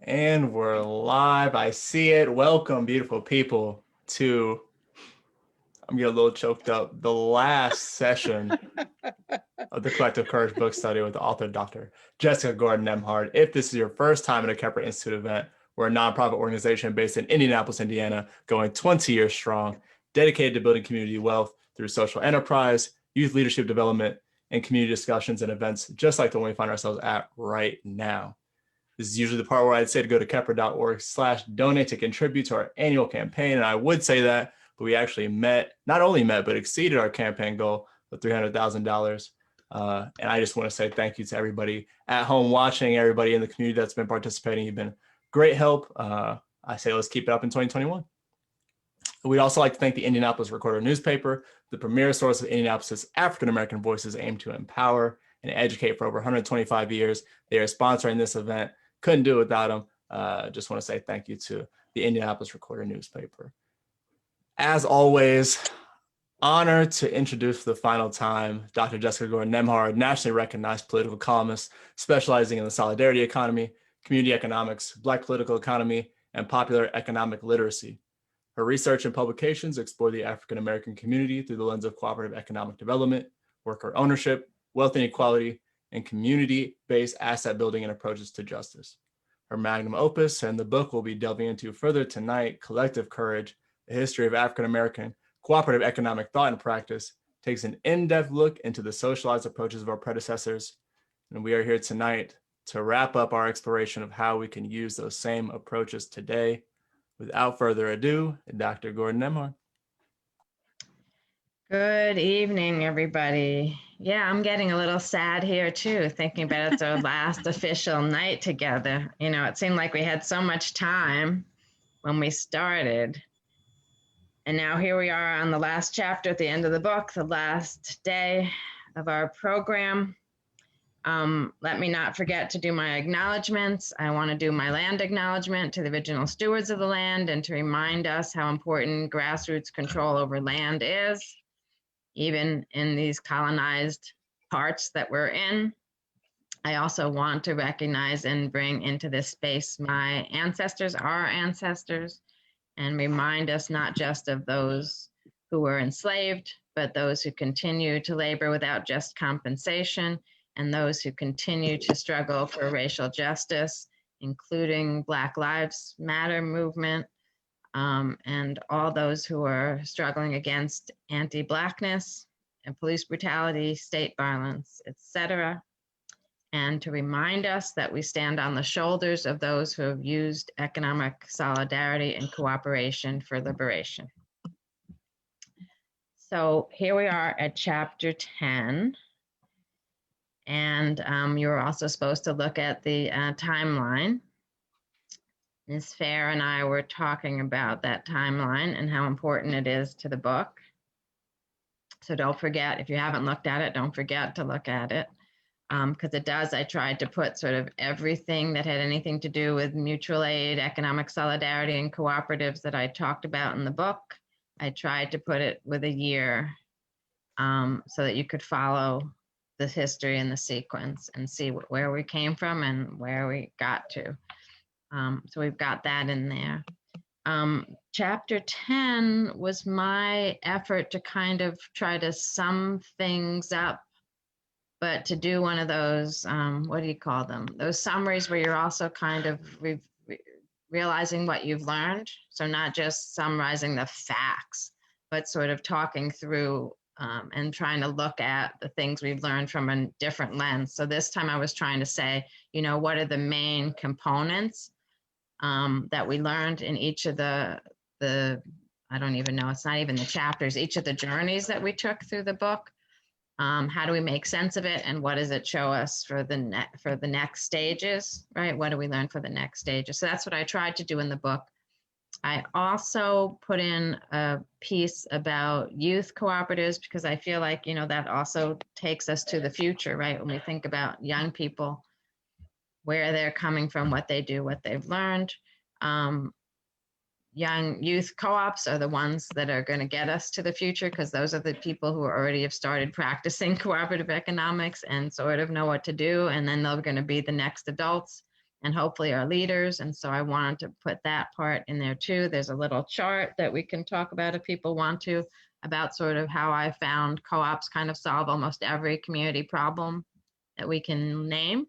And we're live. I see it. Welcome, beautiful people, to, I'm getting a little choked up, the last session of the Collective Courage book study with the author, Dr. Jessica Gordon Nembhard. If this is your first time at a Kepler Institute event, we're a nonprofit organization based in Indianapolis, Indiana, going 20 years strong, dedicated to building community wealth through social enterprise, youth leadership development, and community discussions and events just like the one we find ourselves at right now. This is usually the part where I'd say to go to kepler.org/donate to contribute to our annual campaign. And I would say that, but we actually not only met, but exceeded our campaign goal of $300,000. And I just want to say thank you to everybody at home watching, everybody in the community that's been participating. You've been great help. I say let's keep it up in 2021. We'd also like to thank the Indianapolis Recorder newspaper, the premier source of Indianapolis' African-American voices aimed to empower and educate for over 125 years. They are sponsoring this event. Couldn't do it without them. Just want to say thank you to the Indianapolis Recorder newspaper. As always, honored to introduce for the final time Dr. Jessica Gordon Nembhard, nationally recognized political columnist specializing in the solidarity economy, community economics, Black political economy, and popular economic literacy. Her research and publications explore the African-American community through the lens of cooperative economic development, worker ownership, wealth inequality, and community-based asset building and approaches to justice. Her magnum opus and the book we'll be delving into further tonight, Collective Courage, A History of African-American Cooperative Economic Thought and Practice, takes an in-depth look into the socialized approaches of our predecessors. And we are here tonight to wrap up our exploration of how we can use those same approaches today. Without further ado, Dr. Gordon Nembhard. Good evening, everybody. Yeah, I'm getting a little sad here too, thinking about it's our last official night together. You know, it seemed like we had so much time when we started. And now here we are on the last chapter at the end of the book, the last day of our program. Let me not forget to do my acknowledgements. I want to do my land acknowledgement to the original stewards of the land and to remind us how important grassroots control over land is, even in these colonized parts that we're in. I also want to recognize and bring into this space my ancestors, our ancestors, and remind us not just of those who were enslaved, but those who continue to labor without just compensation, and those who continue to struggle for racial justice, including Black Lives Matter movement, and all those who are struggling against anti-Blackness and police brutality, state violence, etc. And to remind us that we stand on the shoulders of those who have used economic solidarity and cooperation for liberation. So here we are at chapter 10. And you were also supposed to look at the timeline. Ms. Fair and I were talking about that timeline and how important it is to the book. So don't forget, if you haven't looked at it, don't forget to look at it. Because it does, I tried to put sort of everything that had anything to do with mutual aid, economic solidarity, and cooperatives that I talked about in the book. I tried to put it with a year so that you could follow the history and the sequence and see where we came from and where we got to. So we've got that in there. Chapter 10 was my effort to kind of try to sum things up, but to do one of those, what do you call them? Those summaries where you're also kind of realizing what you've learned. So not just summarizing the facts, but sort of talking through and trying to look at the things we've learned from a different lens. So this time I was trying to say, you know, what are the main components that we learned in each of the, I don't even know, it's not even the chapters, each of the journeys that we took through the book. How do we make sense of it, and what does it show us for the next stages, right? What do we learn for the next stages? So that's what I tried to do in the book. I also put in a piece about youth cooperatives because I feel like, you know, that also takes us to the future, right? When we think about young people, where they're coming from, what they do, what they've learned. young youth co-ops are the ones that are going to get us to the future, because those are the people who already have started practicing cooperative economics and sort of know what to do. And then they're going to be the next adults and hopefully our leaders. And so I wanted to put that part in there too. There's a little chart that we can talk about if people want to, about sort of how I found co-ops kind of solve almost every community problem that we can name.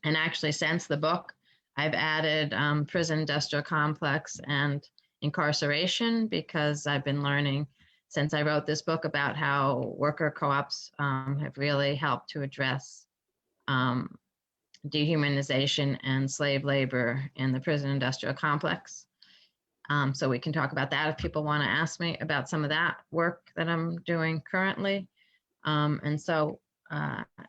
And actually, since the book, I've added prison industrial complex and incarceration, because I've been learning since I wrote this book about how worker co-ops have really helped to address dehumanization and slave labor in the prison industrial complex. So we can talk about that if people want to ask me about some of that work that I'm doing currently. And so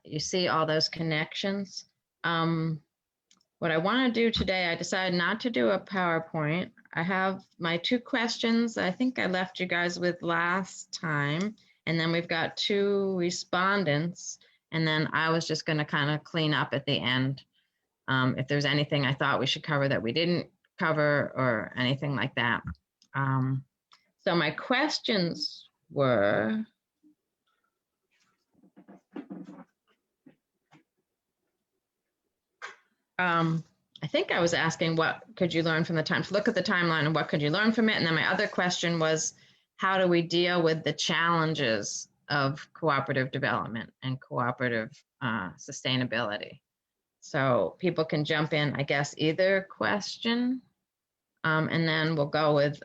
you see all those connections. What I want to do today, I decided not to do a PowerPoint. I have my 2 questions I think I left you guys with last time, and then we've got 2 respondents, and then I was just going to kind of clean up at the end if there's anything I thought we should cover that we didn't cover or anything like that. So my questions were, I think I was asking, what could you learn from the time? Look at the timeline and what could you learn from it? And then my other question was, how do we deal with the challenges of cooperative development and cooperative sustainability? So people can jump in, I guess, either question. And then we'll go with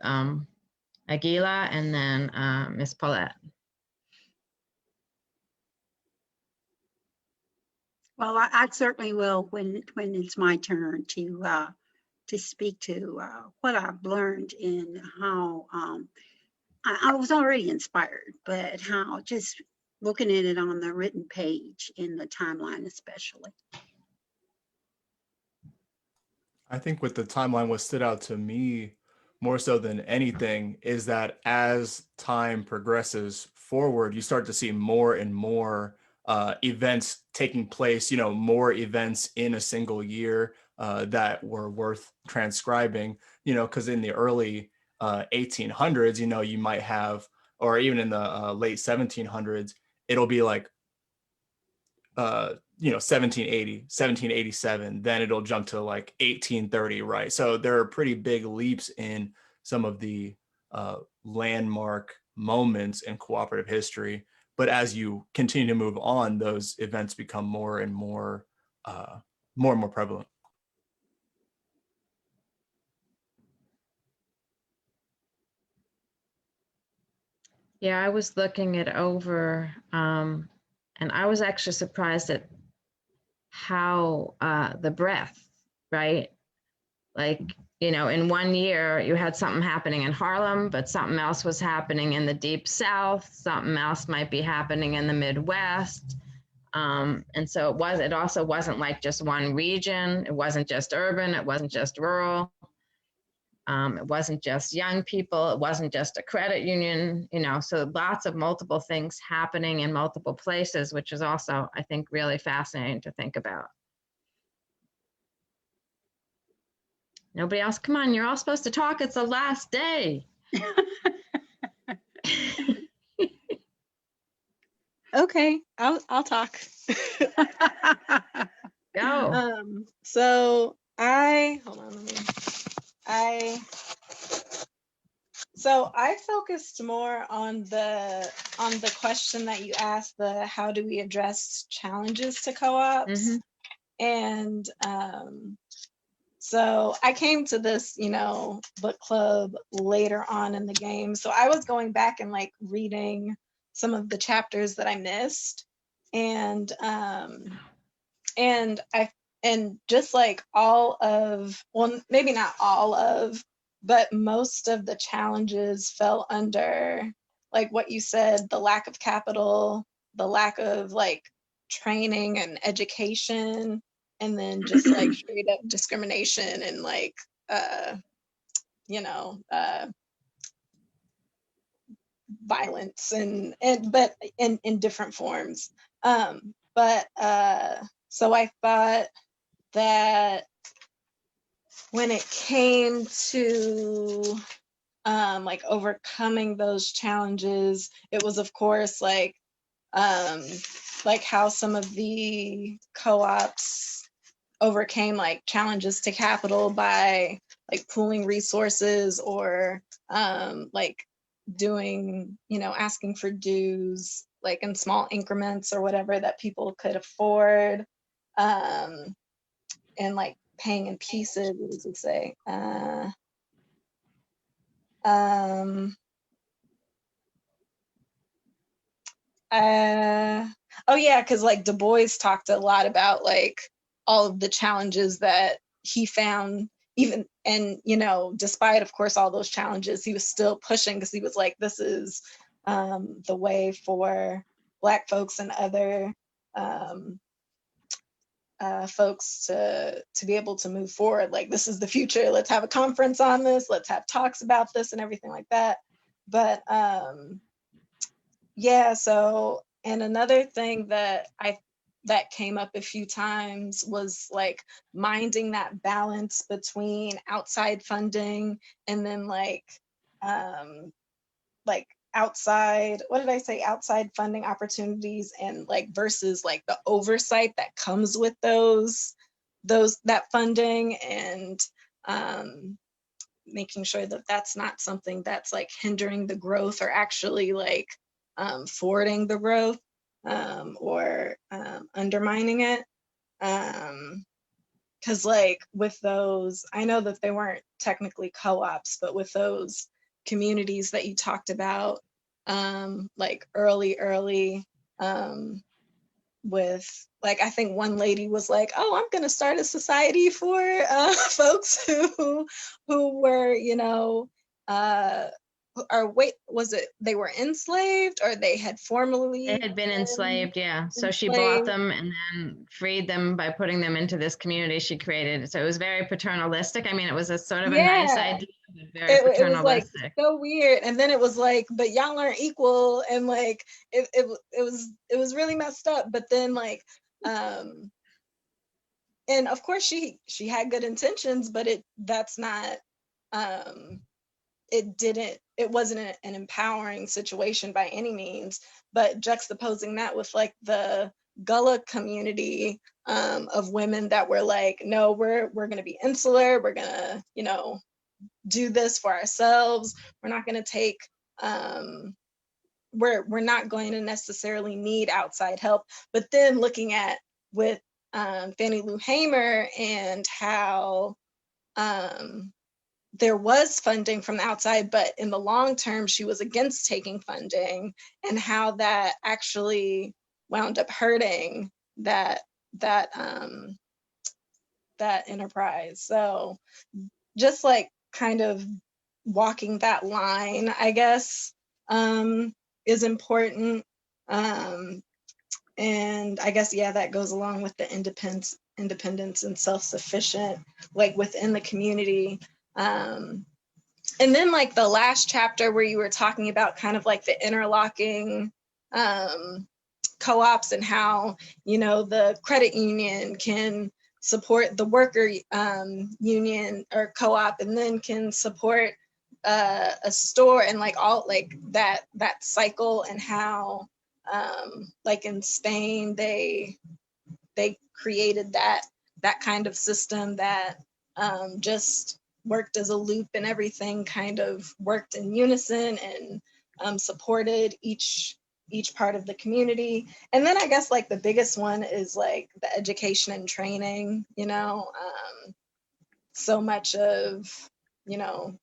Aguila and then Ms. Paulette. Well, I certainly will when it's my turn to speak to what I've learned in how I was already inspired, but how just looking at it on the written page in the timeline especially. I think with the timeline, what stood out to me more so than anything is that as time progresses forward, you start to see more and more events taking place, more events in a single year that were worth transcribing, because in the early 1800s, you might have, or even in the late 1700s, it'll be like 1780, 1787, then it'll jump to like 1830, right? So there are pretty big leaps in some of the landmark moments in cooperative history. But as you continue to move on, those events become more and more prevalent. Yeah, I was looking it over, and I was actually surprised at how the breadth, right? Like, in one year you had something happening in Harlem, but something else was happening in the Deep South, something else might be happening in the Midwest. And so it also wasn't like just one region. It wasn't just urban, it wasn't just rural. It wasn't just young people, it wasn't just a credit union, so lots of multiple things happening in multiple places, which is also, I think, really fascinating to think about. Nobody else? Come on, you're all supposed to talk. It's the last day. Okay, I'll talk. Go. So I focused more on the question that you asked, the how do we address challenges to co-ops? Mhm. And so I came to this, book club later on in the game. So I was going back and like reading some of the chapters that I missed. And just like maybe not all of, but most of the challenges fell under like what you said, the lack of capital, the lack of like training and education, and then just like straight up discrimination and like violence but in different forms. So I thought that when it came to like overcoming those challenges, it was of course like how some of the co-ops overcame like challenges to capital by like pooling resources or like doing, you know, asking for dues like in small increments or whatever that people could afford, and like paying in pieces, what does it say? Oh yeah, because like Du Bois talked a lot about like all of the challenges that he found, even, and you know, despite of course all those challenges, he was still pushing because he was like, this is the way for Black folks and other folks to be able to move forward. Like, this is the future. Let's have a conference on this. Let's have talks about this and everything like that. But yeah, so, and another thing that came up a few times was like minding that balance between outside funding and then like outside, what did I say, outside funding opportunities, and like versus like the oversight that comes with that funding, and making sure that that's not something that's like hindering the growth or actually like forwarding the growth, or undermining it. Because like with those, I know that they weren't technically co-ops, but with those communities that you talked about, like early, with like, I think one lady was like, oh, I'm gonna start a society for folks who were, you know, or wait, was it they were enslaved or they had formerly They had been enslaved, yeah. So she bought enslaved? them and then freed them by putting them into this community she created. So it was very paternalistic. I mean, it was a sort of a nice Yeah, idea, but very it was like paternalistic. so weird. And then it was like, but y'all aren't equal, and like it was really messed up. But then like and of course she had good intentions, but that's not it wasn't an empowering situation by any means. But juxtaposing that with like the Gullah community of women that were like, no, we're going to be insular, we're going to, you know, do this for ourselves, we're not going to take we're not going to necessarily need outside help. But then looking at with Fannie Lou Hamer and how there was funding from the outside, but in the long term, she was against taking funding, and how that actually wound up hurting that enterprise. So just like kind of walking that line, I guess, is important. And I guess, yeah, that goes along with the independence and self-sufficient, like within the community. And then like the last chapter where you were talking about kind of like the interlocking co-ops and how, you know, the credit union can support the worker union or co-op, and then can support a store, and like all like that cycle, and how like in Spain they created that kind of system that just worked as a loop, and everything kind of worked in unison and supported each part of the community. And then I guess like the biggest one is like the education and training, you know, so much of, you know,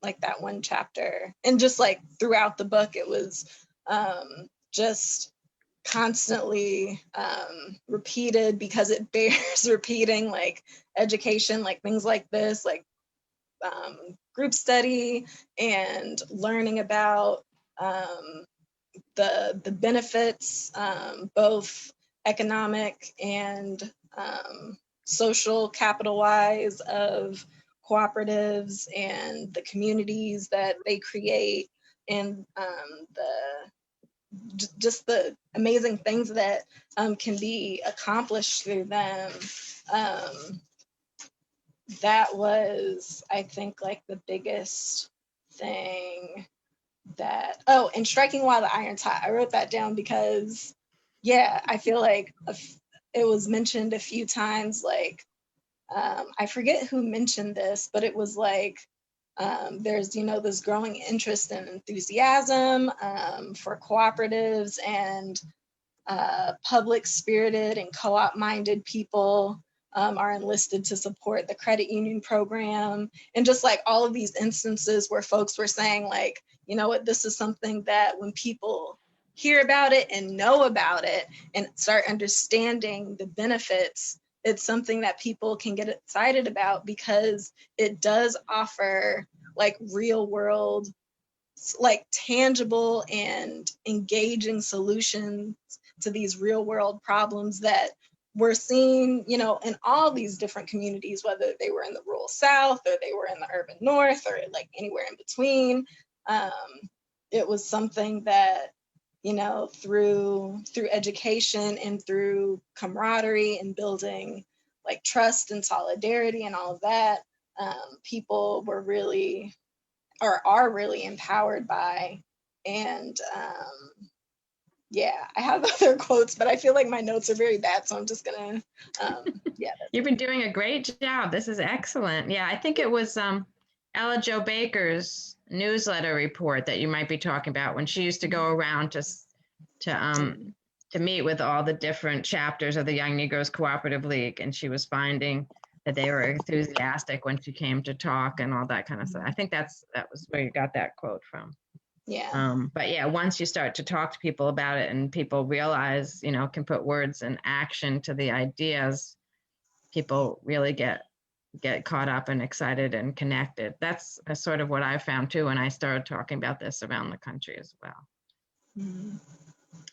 like that one chapter, and just like throughout the book, it was just constantly repeated because it bears repeating, like education, like things like this, like group study and learning about the benefits, both economic and social capital wise, of cooperatives and the communities that they create, and just the amazing things that can be accomplished through them. that was, I think, like the biggest thing that, oh, and striking while the iron's hot. I wrote that down because, yeah, I feel like it was mentioned a few times, like, I forget who mentioned this, but it was like, there's, you know, this growing interest and enthusiasm for cooperatives and public spirited and co-op minded people are enlisted to support the credit union program. And just like all of these instances where folks were saying like, you know what, this is something that when people hear about it and know about it and start understanding the benefits, it's something that people can get excited about because it does offer like real world, like tangible and engaging solutions to these real world problems that we're seeing, you know, in all these different communities, whether they were in the rural South or they were in the urban North or like anywhere in between. It was something that, you know, through education and through camaraderie and building like trust and solidarity and all of that, people were really, or are really empowered by. And yeah, I have other quotes, but I feel like my notes are very bad, so I'm just gonna, yeah. You've been doing a great job. This is excellent. Yeah, I think it was Ella Jo Baker's newsletter report that you might be talking about when she used to go around to meet with all the different chapters of the Young Negroes Cooperative League, and she was finding that they were enthusiastic when she came to talk and all that kind of stuff. I think that was where you got that quote from. Yeah. But yeah, once you start to talk to people about it and people realize, you know, can put words and action to the ideas, people really get caught up and excited and connected. That's sort of what I found too when I started talking about this around the country as well. Mm-hmm.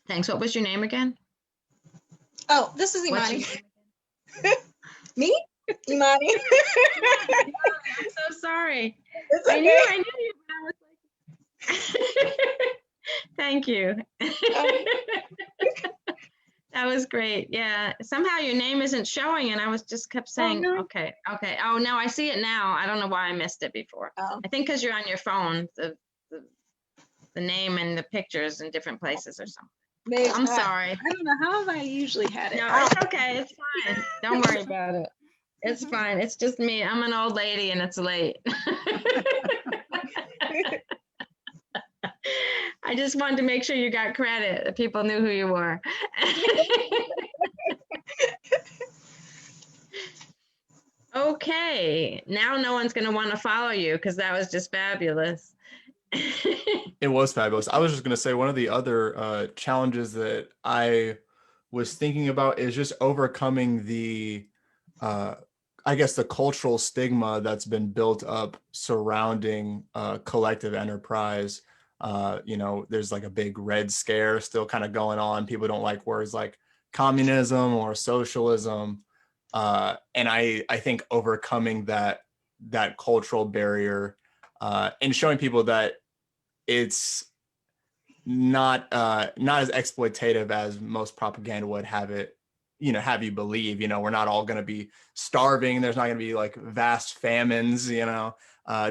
Thanks. What was your name again? Oh, this is Imani. Me? Imani. I'm so sorry. It's okay. I knew you, but I was like, thank you. That was great. Yeah. Somehow your name isn't showing, and I was just kept saying, no. okay. Oh, no, I see it now. I don't know why I missed it before. Oh. I think because you're on your phone, the name and the pictures in different places or something. Maybe. I'm sorry. I don't know how have I usually had it. No, it's okay. It's fine. Don't worry about it. It's fine. It's just me. I'm an old lady and it's late. I just wanted to make sure you got credit, that people knew who you were. Okay, now no one's going to want to follow you because that was just fabulous. It was fabulous. I was just going to say one of the other challenges that I was thinking about is just overcoming the, I guess, the cultural stigma that's been built up surrounding collective enterprise. You know, there's like a big red scare still kind of going on. People don't like words like communism or socialism. And I think overcoming that cultural barrier and showing people that it's not as exploitative as most propaganda would have it, you know, have you believe. You know, we're not all going to be starving. There's not going to be like vast famines, you know.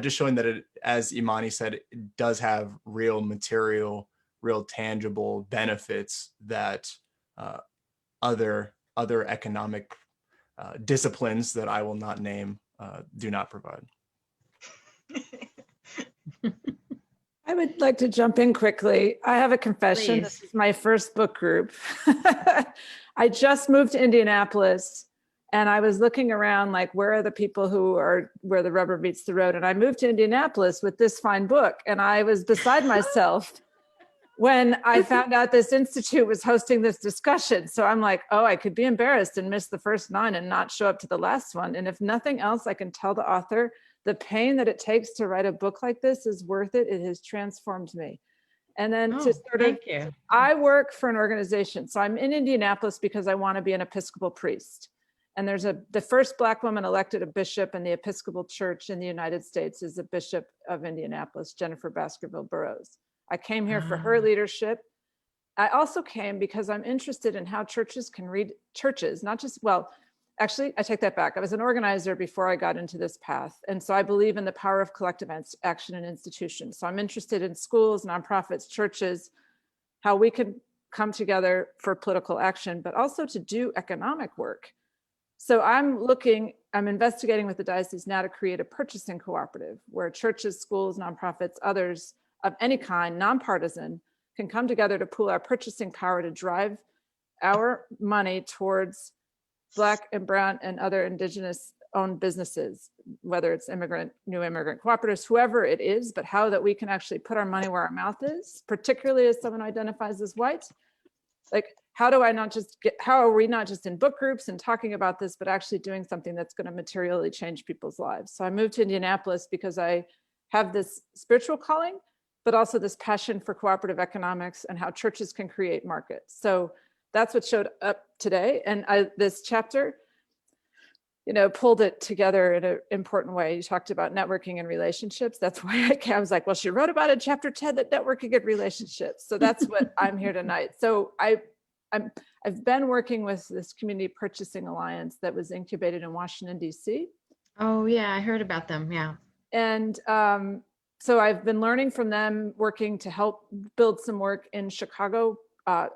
Just showing that it, as Imani said, it does have real material, real tangible benefits that other economic disciplines that I will not name do not provide. I would like to jump in quickly. I have a confession. Please. This is my first book group. I just moved to Indianapolis and I was looking around like, where are the people who are where the rubber meets the road? And I moved to Indianapolis with this fine book. And I was beside myself when I found out this institute was hosting this discussion. So I'm like, oh, I could be embarrassed and miss the first 9 and not show up to the last one. And if nothing else, I can tell the author the pain that it takes to write a book like this is worth it. It has transformed me. And then to sort of, I work for an organization. So I'm in Indianapolis because I want to be an Episcopal priest. And there's the first Black woman elected a bishop in the Episcopal Church in the United States is the Bishop of Indianapolis, Jennifer Baskerville Burroughs. I came here for her leadership. I also came because I'm interested in how churches can read churches, not just, well, actually, I take that back. I was an organizer before I got into this path. And so I believe in the power of collective action in institutions. So I'm interested in schools, nonprofits, churches, how we can come together for political action, but also to do economic work. So I'm investigating with the diocese now to create a purchasing cooperative where churches, schools, nonprofits, others of any kind, nonpartisan, can come together to pool our purchasing power to drive our money towards Black and Brown and other Indigenous owned businesses, whether it's new immigrant cooperatives, whoever it is, but how that we can actually put our money where our mouth is, particularly as someone who identifies as white. Like, how are we not just in book groups and talking about this, but actually doing something that's going to materially change people's lives? So I moved to Indianapolis because I have this spiritual calling, but also this passion for cooperative economics and how churches can create markets. So that's what showed up today. And this chapter, pulled it together in an important way. You talked about networking and relationships. That's why I was like, well, she wrote about it in chapter 10, that networking and relationships. So that's what I'm here tonight. So I've been working with this Community Purchasing Alliance that was incubated in Washington, D.C. Oh yeah, I heard about them, yeah. And so I've been learning from them, working to help build some work in Chicago,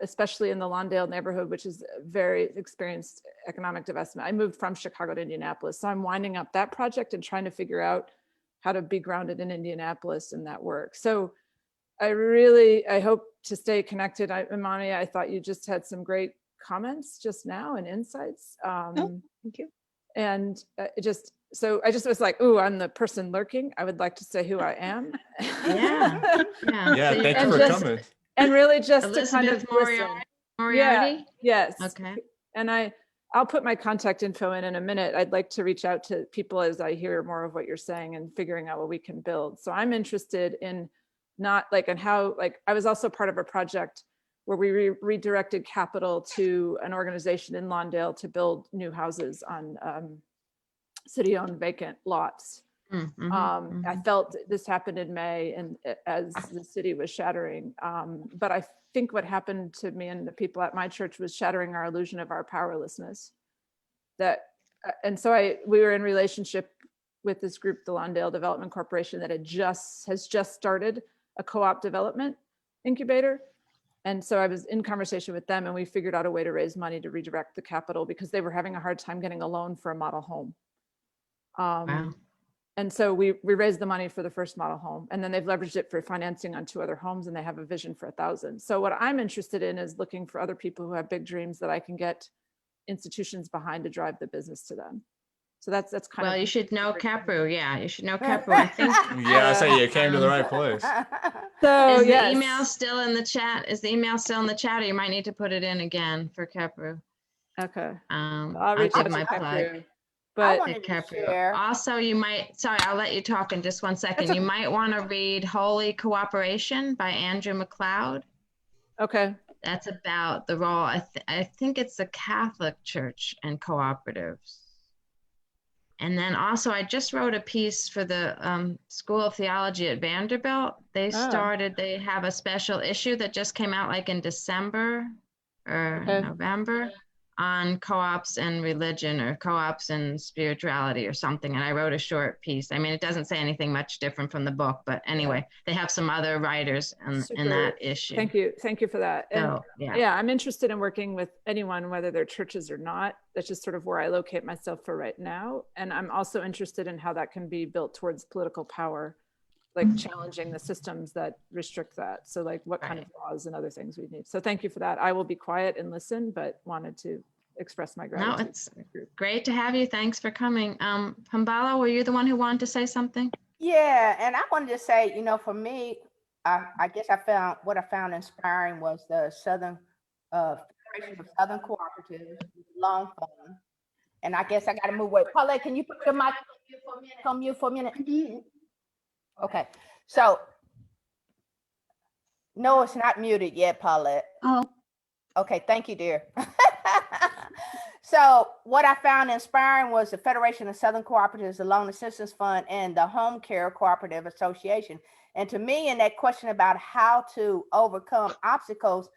especially in the Lawndale neighborhood, which is very experienced economic divestment. I moved from Chicago to Indianapolis. So I'm winding up that project and trying to figure out how to be grounded in Indianapolis in that work. So I hope to stay connected. Imani, I thought you just had some great comments just now and insights. Thank you. And I just was like, ooh, I'm the person lurking. I would like to say who I am. Yeah. Yeah, So thank you for coming. And really just Elizabeth to kind of listen. Moriarty? Yeah, yes. Okay. And I'll put my contact info in a minute. I'd like to reach out to people as I hear more of what you're saying and figuring out what we can build. So I'm interested in I was also part of a project where we redirected capital to an organization in Lawndale to build new houses on city-owned vacant lots. I felt this happened in May, and as the city was shattering. But I think what happened to me and the people at my church was shattering our illusion of our powerlessness. And so we were in relationship with this group, the Lawndale Development Corporation, that has just started a co-op development incubator. And so I was in conversation with them, and we figured out a way to raise money to redirect the capital because they were having a hard time getting a loan for a model home. Wow. And so we raised the money for the first model home, and then they've leveraged it for financing on 2 other homes, and they have a vision for 1,000. So what I'm interested in is looking for other people who have big dreams that I can get institutions behind to drive the business to them. So that's kind of. Well, you should know Capru. Yeah, you should know Capru. I think. Yeah, I say you came to the right place. So Is yes. the email still in the chat? Is the email still in the chat, or you might need to put it in again for Capru? Okay. I'll reach give out my to plug. Capru. But wanted to share. Also, you might, sorry, I'll let you talk in just one second. You might want to read Holy Cooperation by Andrew McLeod. okay. That's about the role, I think it's the Catholic Church and cooperatives. And then also, I just wrote a piece for the School of Theology at Vanderbilt. They have a special issue that just came out like in December or November on co-ops and religion, or co-ops and spirituality or something. And I wrote a short piece. I mean, it doesn't say anything much different from the book, but anyway, they have some other writers in that issue. Thank you for that. And So, yeah, I'm interested in working with anyone, whether they're churches or not. That's just sort of where I locate myself for right now. And I'm also interested in how that can be built towards political power, like challenging the systems that restrict that. So like what kind of laws and other things we need. So thank you for that. I will be quiet and listen, but wanted to express my gratitude. No, it's great to have you. Thanks for coming. Pambala, were you the one who wanted to say something? Yeah, and I wanted to say, for me, I guess what I found inspiring was the Federation of Southern Cooperatives, long phone. And I guess I got to move away. Paulette, can you put your mic on mute for a minute? Okay, so no, it's not muted yet, Paulette. Oh, okay, thank you, dear. So what I found inspiring was the Federation of Southern Cooperatives, the Loan Assistance Fund, and the Home Care Cooperative Association. And to me, in that question about how to overcome obstacles,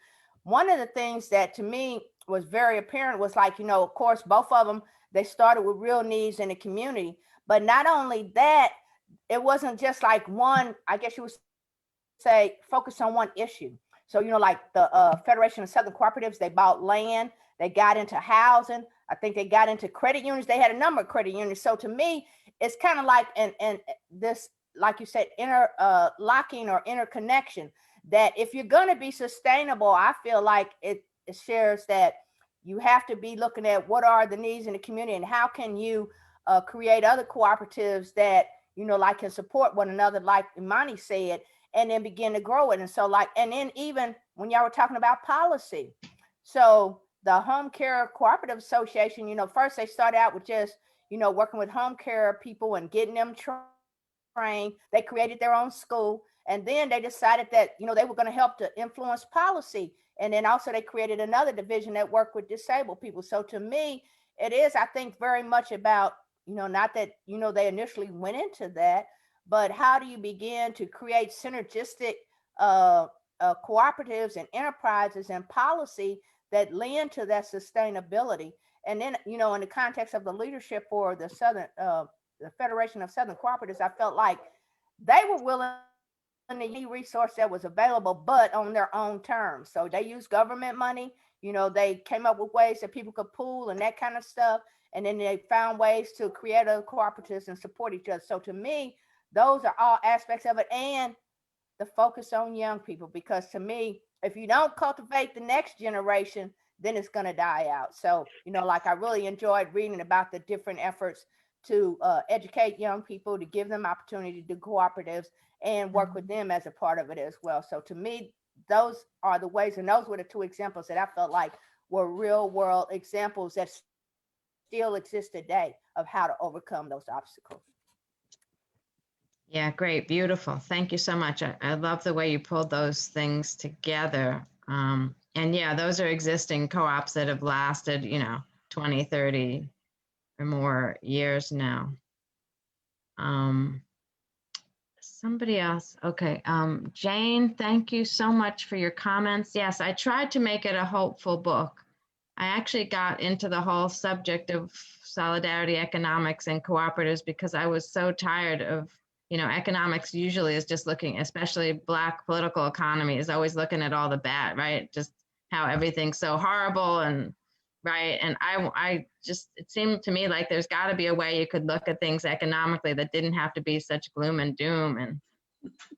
one of the things that to me was very apparent was like, of course, both of them, they started with real needs in the community. But not only that, it wasn't just like one, I guess you would say, focus on one issue. So, like the Federation of Southern Cooperatives, they bought land, they got into housing. I think they got into credit unions. They had a number of credit unions. So to me, it's kind of like, and this, like you said, locking or interconnection, that if you're going to be sustainable, I feel like it shares that you have to be looking at what are the needs in the community and how can you create other cooperatives that, like can support one another, like Imani said, and then begin to grow it. And so and then even when y'all were talking about policy, so the Home Care Cooperative Association, first they started out with just, working with home care people and getting them trained. They created their own school. And then they decided that, they were going to help to influence policy. And then also they created another division that worked with disabled people. So to me, it is, I think, very much about, not that, they initially went into that, but how do you begin to create synergistic cooperatives and enterprises and policy that lend to that sustainability. And then, in the context of the leadership for the the Federation of Southern Cooperatives, I felt like they were willing to use resource that was available, but on their own terms. So they used government money. They came up with ways that people could pool and that kind of stuff. And then they found ways to create other cooperatives and support each other. So to me, those are all aspects of it. And the focus on young people, because to me, if you don't cultivate the next generation, then it's going to die out. So, I really enjoyed reading about the different efforts to educate young people, to give them opportunity to do cooperatives and work with them as a part of it as well. So to me, those are the ways, and those were the two examples that I felt like were real world examples that still exist today of how to overcome those obstacles. Yeah, great. Beautiful. Thank you so much. I love the way you pulled those things together. And yeah, those are existing co-ops that have lasted, 20, 30 or more years now. Somebody else. Okay. Jane, thank you so much for your comments. Yes, I tried to make it a hopeful book. I actually got into the whole subject of solidarity economics and cooperatives because I was so tired of, economics usually is just looking, especially Black political economy is always looking at all the bad, right? Just how everything's so horrible and right. And I just, it seemed to me like there's got to be a way you could look at things economically that didn't have to be such gloom and doom and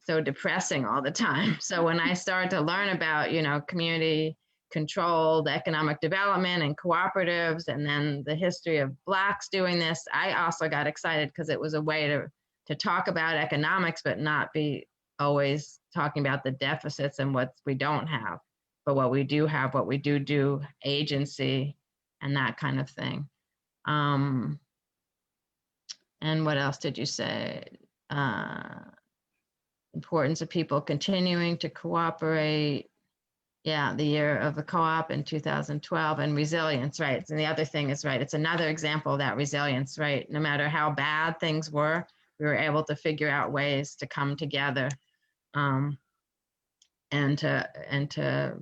so depressing all the time. So when I started to learn about, community controlled economic development and cooperatives, and then the history of Blacks doing this, I also got excited because it was a way to talk about economics, but not be always talking about the deficits and what we don't have, but what we do have, what we do, agency, and that kind of thing. And what else did you say? Importance of people continuing to cooperate. Yeah, the year of the co-op in 2012, and resilience, right? And the other thing is, right, it's another example of that resilience, right? No matter how bad things were, we were able to figure out ways to come together and to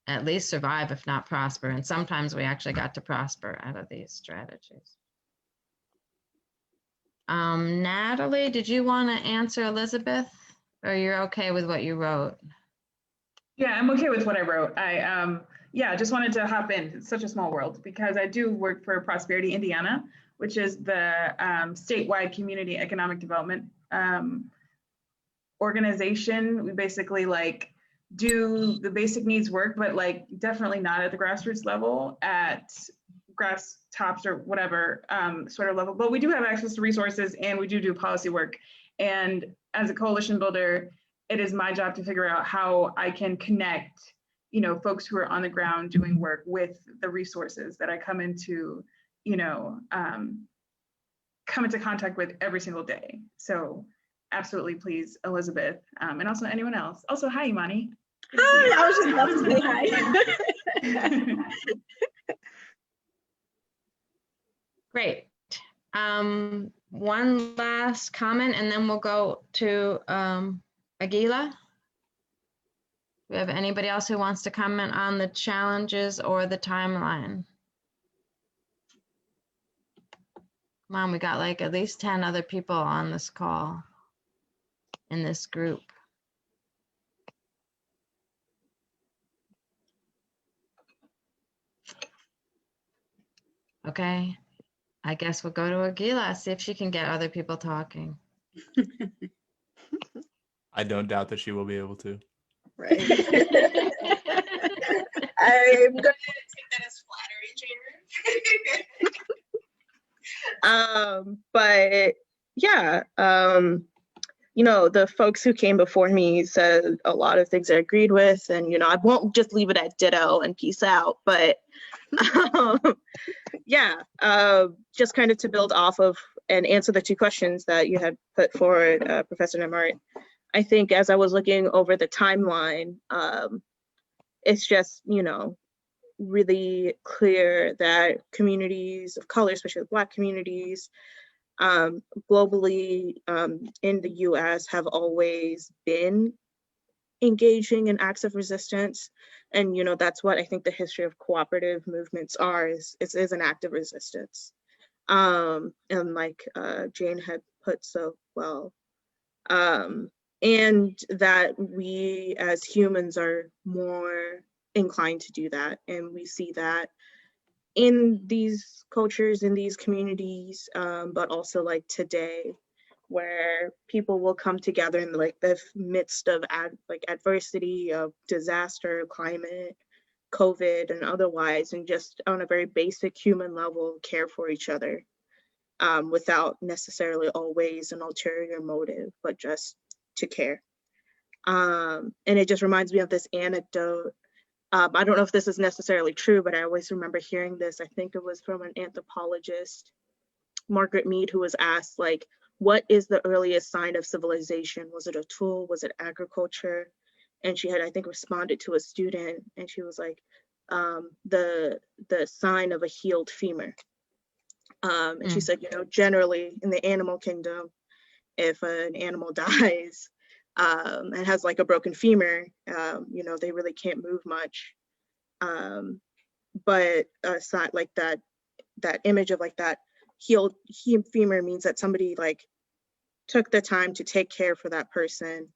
at least survive, if not prosper. And sometimes we actually got to prosper out of these strategies. Natalie, did you want to answer Elizabeth, or you're okay with what you wrote? Yeah, I'm okay with what I wrote. I just wanted to hop in. It's such a small world because I do work for Prosperity Indiana, which is the statewide community economic development organization. We basically do the basic needs work, but definitely not at the grassroots level, at grass tops or whatever sort of level. But we do have access to resources and we do policy work. And as a coalition builder, it is my job to figure out how I can connect, folks who are on the ground doing work with the resources that I come into contact with every single day. So absolutely, please, Elizabeth, and also anyone else. Also, hi, Imani. Hi, I was just about to say hi. Great. One last comment, and then we'll go to Aguila. we have anybody else who wants to comment on the challenges or the timeline? Come on, we got like at least 10 other people on this call in this group. Okay, I guess we'll go to Agila, see if she can get other people talking. I don't doubt that she will be able to. Right. I'm gonna take that as flattery, Jared. But yeah, you know, the folks who came before me said a lot of things I agreed with, and you know, I won't just leave it at ditto and peace out, but yeah, just kind of to build off of and answer the two questions that you had put forward, Professor Nembhard. I think as I was looking over the timeline, it's just, you know, really clear that communities of color, especially Black communities, globally in the US have always been engaging in acts of resistance. And, you know, that's what I think the history of cooperative movements are, is an act of resistance. And like Jane had put so well, and that we as humans are more inclined to do that. And we see that in these cultures, in these communities, but also like today, where people will come together in like the midst of adversity, of disaster, climate, COVID, and otherwise, and just on a very basic human level, care for each other, without necessarily always an ulterior motive, but just to care. And it just reminds me of this anecdote. I don't know if this is necessarily true, but I always remember hearing this. I think it was from an anthropologist, Margaret Mead, who was asked, like, what is the earliest sign of civilization? Was it a tool? Was it agriculture? And she had, I think, responded to a student, and she was like, the sign of a healed femur. And she said, you know, generally in the animal kingdom, if an animal dies and has like a broken femur, you know, they really can't move much. But it's not like that image of like that healed femur means that somebody like took the time to take care for that person,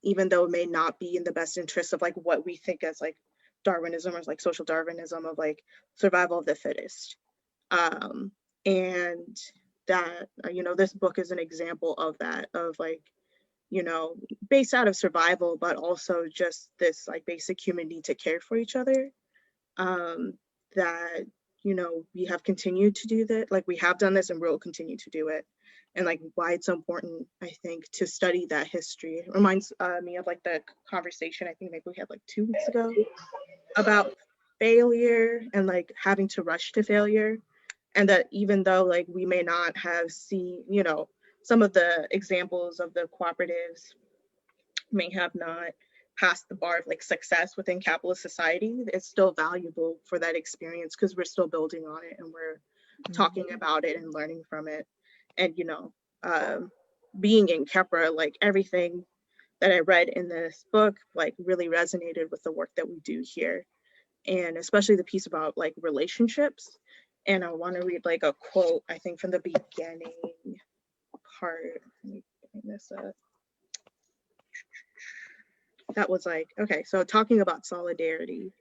even though it may not be in the best interest of like what we think as like Darwinism or like social Darwinism of like survival of the fittest. And that, you know, this book is an example of that, of like, you know, based out of survival, but also just this like basic human need to care for each other. That, you know, we have continued to do that, like we have done this and we'll continue to do it. And like why it's so important, I think, to study that history. It reminds me of like the conversation I think maybe we had like 2 weeks ago about failure and like having to rush to failure. And that even though like we may not have seen, you know, some of the examples of the cooperatives may have not passed the bar of like success within capitalist society, it's still valuable for that experience because we're still building on it and we're talking about it and learning from it. And, you know, being in Kepra, like everything that I read in this book, like really resonated with the work that we do here. And especially the piece about like relationships. And I want to read like a quote, I think from the beginning part. Let me bring this up. That was like, okay, so talking about solidarity,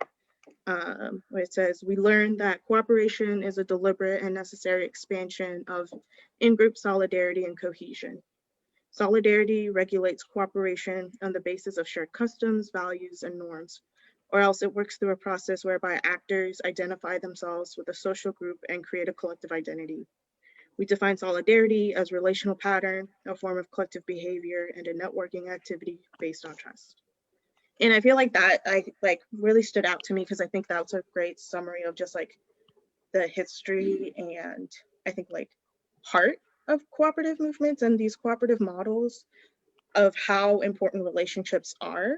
where it says, we learned that cooperation is a deliberate and necessary expansion of in-group solidarity and cohesion. Solidarity regulates cooperation on the basis of shared customs, values, and norms, or else it works through a process whereby actors identify themselves with a social group and create a collective identity. We define solidarity as relational pattern, a form of collective behavior, and a networking activity based on trust. And I feel like that like really stood out to me because I think that's a great summary of just like the history and I think like heart of cooperative movements and these cooperative models of how important relationships are,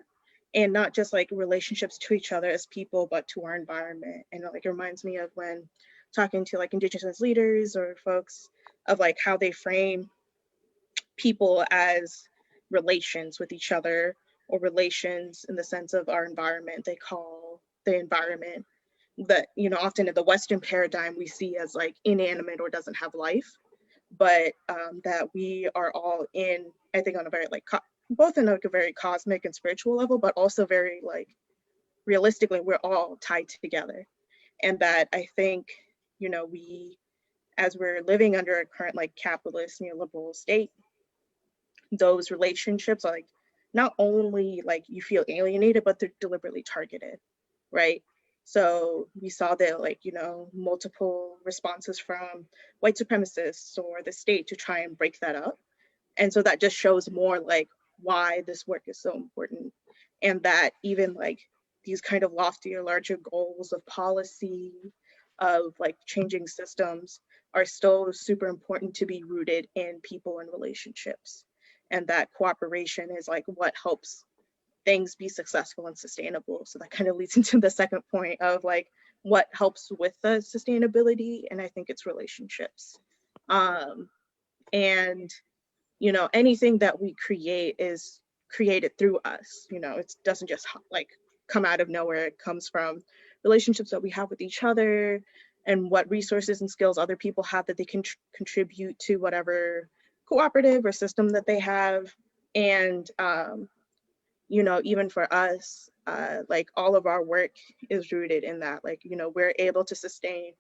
and not just like relationships to each other as people, but to our environment. And like it reminds me of when talking to like Indigenous leaders or folks of like how they frame people as relations with each other or relations in the sense of our environment. They call the environment that, you know, often in the Western paradigm we see as like inanimate or doesn't have life, but that we are all in, I think, on a very like both in like a very cosmic and spiritual level, but also very like realistically, we're all tied together. And that I think, you know, we, as we're living under a current like capitalist neoliberal state, those relationships are like not only like you feel alienated, but they're deliberately targeted, right? So we saw that, like, you know, multiple responses from white supremacists or the state to try and break that up. And so that just shows more like why this work is so important. And that even like these kind of loftier, larger goals of policy, of like changing systems are still super important to be rooted in people and relationships. And that cooperation is like what helps things be successful and sustainable. So that kind of leads into the second point of like what helps with the sustainability. And I think it's relationships. And, you know, anything that we create is created through us. You know, it doesn't just like come out of nowhere. It comes from relationships that we have with each other and what resources and skills other people have that they can contribute to whatever cooperative or system that they have. And, you know, even for us, like all of our work is rooted in that, like, you know, we're able to sustain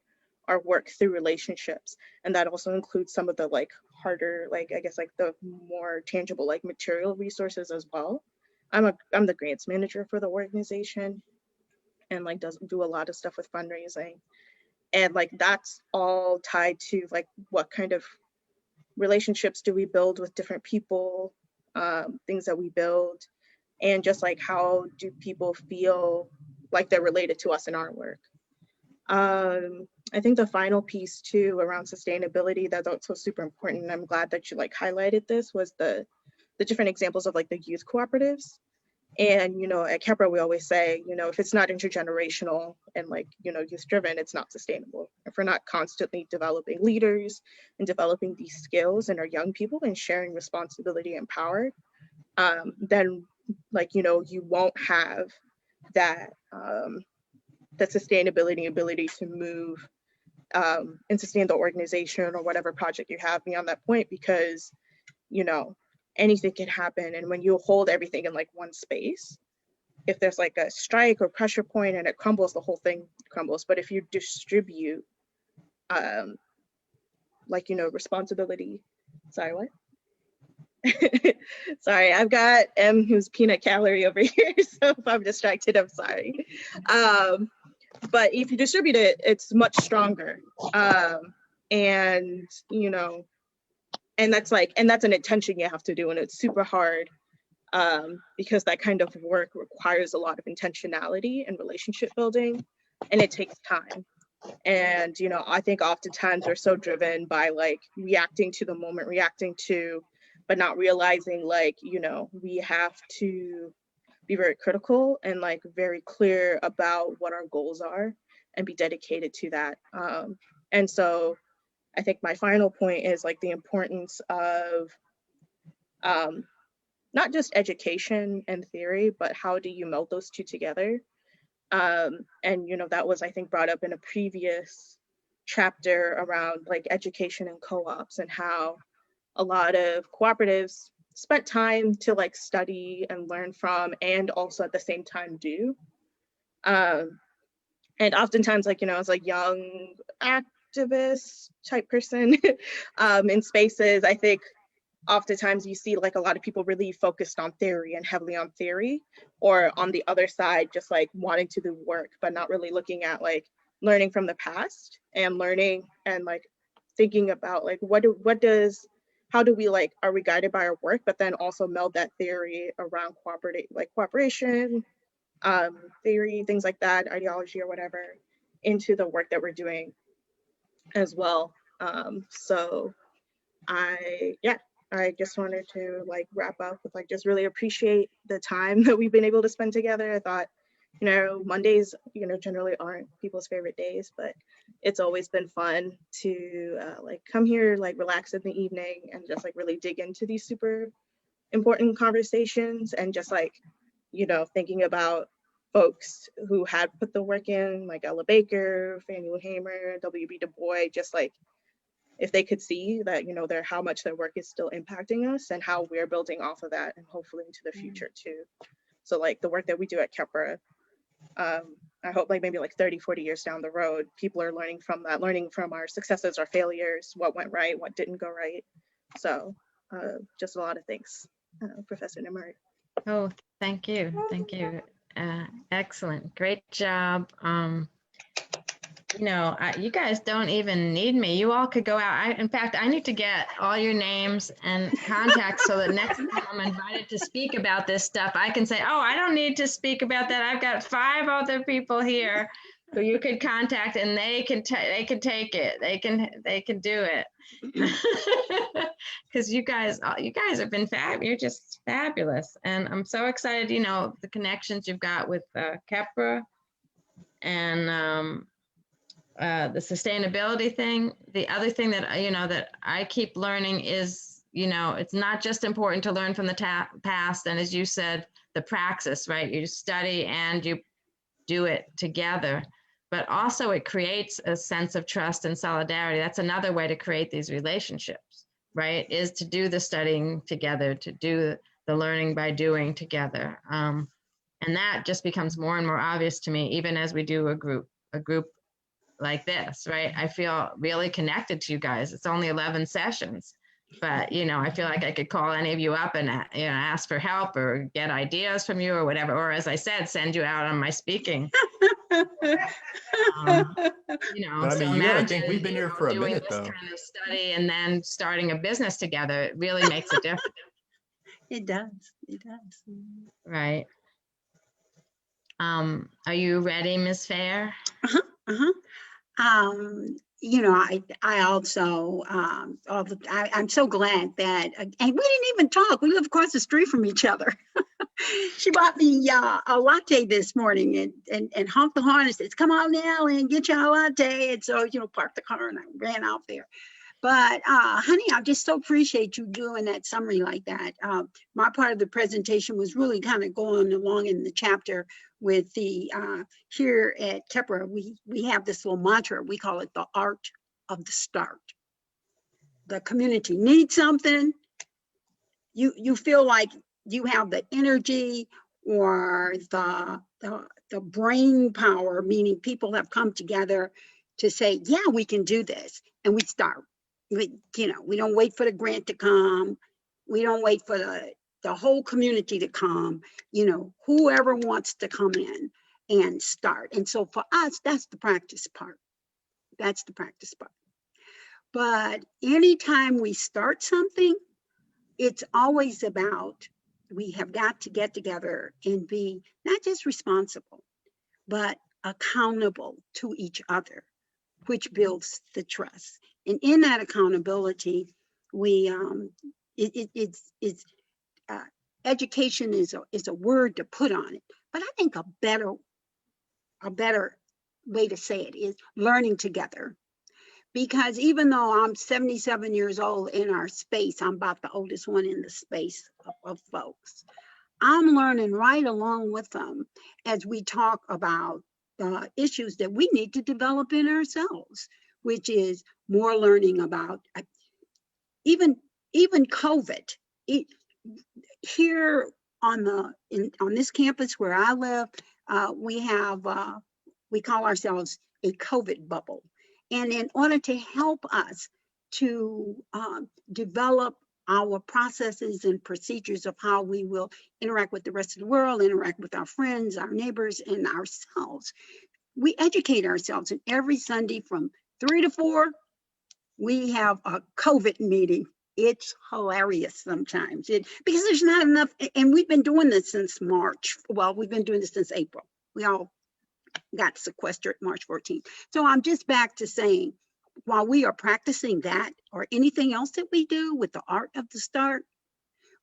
our work through relationships. And that also includes some of the like harder, like, I guess, like the more tangible, like material resources as well. I'm the grants manager for the organization and like do a lot of stuff with fundraising. And like, that's all tied to like, what kind of relationships do we build with different people, things that we build, and just like how do people feel like they're related to us in our work. I think the final piece too around sustainability that's also super important, and I'm glad that you like highlighted this, was the different examples of like the youth cooperatives. And, you know, at Kepra, we always say, you know, if it's not intergenerational and like, you know, youth driven, it's not sustainable. If we're not constantly developing leaders and developing these skills in our young people and sharing responsibility and power, then like, you know, you won't have that, that sustainability ability to move and sustain the organization or whatever project you have beyond that point, because, you know, anything can happen. And when you hold everything in like one space, if there's like a strike or pressure point and it crumbles, the whole thing crumbles. But if you distribute, like, you know, responsibility, sorry, what? Sorry, I've got M who's peanut calorie over here. So if I'm distracted, I'm sorry. But if you distribute it, it's much stronger. And, you know, and that's an intention you have to do, and it's super hard because that kind of work requires a lot of intentionality and relationship building, and it takes time. And, you know, I think oftentimes we're so driven by like reacting to the moment, but not realizing like, you know, we have to be very critical and like very clear about what our goals are and be dedicated to that. And so I think my final point is like the importance of not just education and theory, but how do you meld those two together? And, you know, that was, I think, brought up in a previous chapter around like education and co-ops and how a lot of cooperatives spent time to like study and learn from, and also at the same time do. And oftentimes, like, you know, as a young activist type person in spaces, I think oftentimes you see like a lot of people really focused on theory and heavily on theory, or on the other side, just like wanting to do work, but not really looking at like learning from the past and learning and like thinking about like how do we like, are we guided by our work, but then also meld that theory around cooperation, theory, things like that, ideology or whatever, into the work that we're doing as well. So I just wanted to like wrap up with like just really appreciate the time that we've been able to spend together. I thought, you know, Mondays, you know, generally aren't people's favorite days, but it's always been fun to like come here, like relax in the evening and just like really dig into these super important conversations, and just like, you know, thinking about folks who had put the work in, like Ella Baker, Faneuil Hamer, W.B. Du Bois, just like if they could see that, you know, how much their work is still impacting us and how we're building off of that and hopefully into the future too. So like the work that we do at Kepra, I hope like maybe like 30, 40 years down the road, people are learning from that, learning from our successes, our failures, what went right, what didn't go right. So just a lot of thanks, Professor Nembhard. Oh, thank you. Thank you. Excellent. Great job. You know, you guys don't even need me. You all could go out. In fact, I need to get all your names and contacts so that next time I'm invited to speak about this stuff, I can say, oh, I don't need to speak about that. I've got 5 other people here who you could contact, and they can take it. They can do it. Because you guys have been you're just fabulous, and I'm so excited. You know, the connections you've got with Kepra and the sustainability thing. The other thing that, you know, that I keep learning is, you know, it's not just important to learn from the past. And as you said, the praxis, right? You study and you do it together, but also it creates a sense of trust and solidarity. That's another way to create these relationships, right? Is to do the studying together, to do the learning by doing together. And that just becomes more and more obvious to me, even as we do a group like this, right? I feel really connected to you guys. It's only 11 sessions, but, you know, I feel like I could call any of you up and, you know, ask for help or get ideas from you or whatever, or as I said, send you out on my speaking. You know, But I so mean, you gotta think imagine, we've been here for a doing minute this though. kind of study and then starting a business together. It really makes a difference. It does. It does. Right. Are you ready, Ms. Fair? You know, I also, I'm so glad that, and we didn't even talk. We live across the street from each other. She bought me a latte this morning and honked the horn and says, come on now and get you a latte. And so, you know, parked the car and I ran out there. But honey, I just so appreciate you doing that summary like that. My part of the presentation was really kind of going along in the chapter with the, here at Kepra, we have this little mantra, we call it the art of the start. The community needs something, you feel like you have the energy or the brain power, meaning people have come together to say, yeah, we can do this, and we start. You know, we don't wait for the grant to come. We don't wait for the whole community to come. You know, whoever wants to come in and start. And so for us, that's the practice part. That's the practice part. But anytime we start something, it's always about, we have got to get together and be not just responsible, but accountable to each other, which builds the trust. And in that accountability, we education is a word to put on it, but I think a better way to say it is learning together. Because even though I'm 77 years old in our space, I'm about the oldest one in the space of folks. I'm learning right along with them as we talk about the issues that we need to develop in ourselves, which is more learning about even COVID. Here on this campus where I live, we call ourselves a COVID bubble. And in order to help us to develop our processes and procedures of how we will interact with the rest of the world, interact with our friends, our neighbors, and ourselves, we educate ourselves. And every Sunday from 3 to 4, we have a COVID meeting. It's hilarious sometimes because there's not enough. And we've been doing this since March. Well, we've been doing this since April. We all got sequestered March 14th. So I'm just back to saying, while we are practicing that or anything else that we do with the art of the start,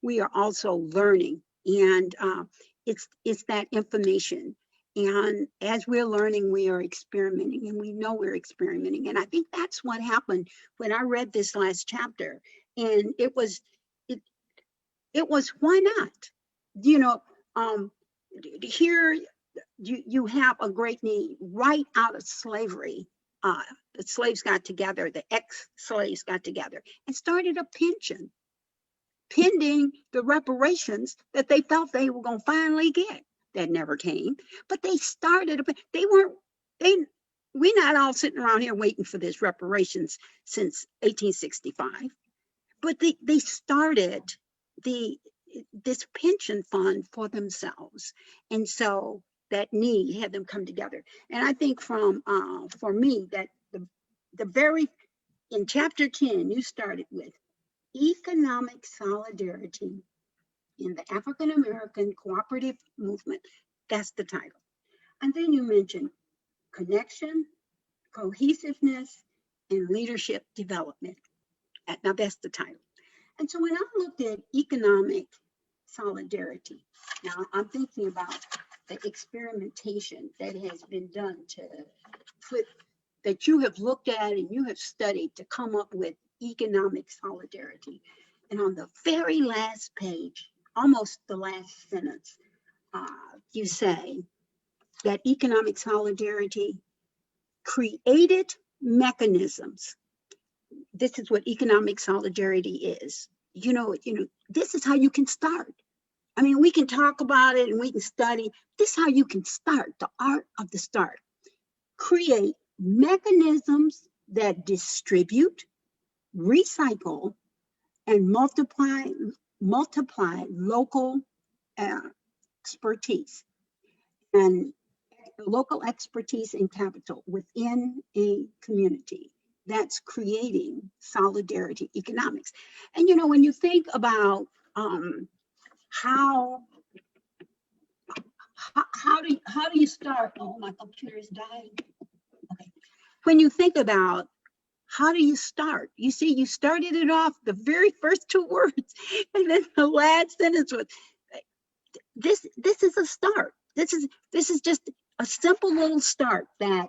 we are also learning. And it's that information. And as we're learning, we are experimenting, and we know we're experimenting. And I think that's what happened when I read this last chapter. And it was, why not? You know, here you have a great need right out of slavery. The slaves got together, the ex-slaves got together and started a pension pending the reparations that they felt they were going to finally get. That never came, but they started. We're not all sitting around here waiting for this reparations since 1865, but they started this pension fund for themselves, and so that need had them come together. And I think for me that the very in chapter 10 you started with economic solidarity in the African American cooperative movement. That's the title. And then you mentioned connection, cohesiveness, and leadership development. Now that's the title. And so when I looked at economic solidarity, now I'm thinking about the experimentation that has been done to put, that you have looked at and you have studied to come up with economic solidarity. And on the very last page, almost the last sentence, you say that economic solidarity created mechanisms. This is what economic solidarity is. You know, this is how you can start. I mean, we can talk about it and we can study. This is how you can start, the art of the start. Create mechanisms that distribute, recycle, and multiply local expertise and capital within a community. That's creating solidarity economics. And you know, when you think about how do you start? Oh, my computer is dying. Okay. When you think about how do you start? You see, you started it off the very first two words, and then the last sentence was this is a start. This is just a simple little start that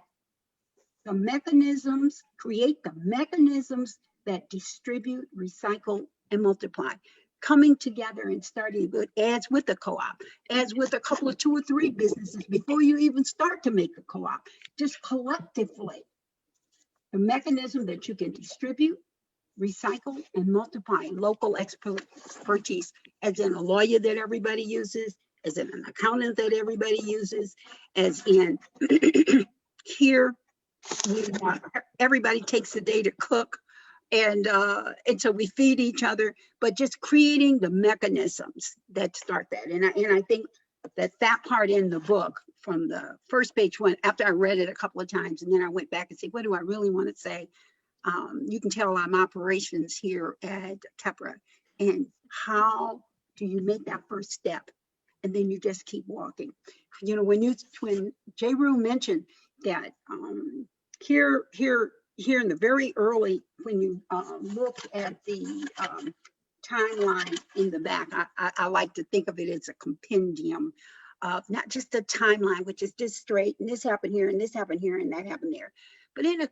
the mechanisms create the mechanisms that distribute, recycle, and multiply, coming together and starting good, as with a co-op, as with a couple of 2 or 3 businesses before you even start to make a co-op, just collectively. The mechanism that you can distribute, recycle, and multiply local expertise, as in a lawyer that everybody uses, as in an accountant that everybody uses, as in here, everybody takes a day to cook, and so we feed each other, but just creating the mechanisms that start that. And I think that part in the book from the first page one, after I read it a couple of times, and then I went back and said, what do I really want to say? You can tell I'm operations here at Tepra, and how do you make that first step? And then you just keep walking. You know, when J. Rue mentioned that here in the very early, when you look at the timeline in the back, I like to think of it as a compendium of not just a timeline, which is just straight, and this happened here, and this happened here, and that happened there. But in a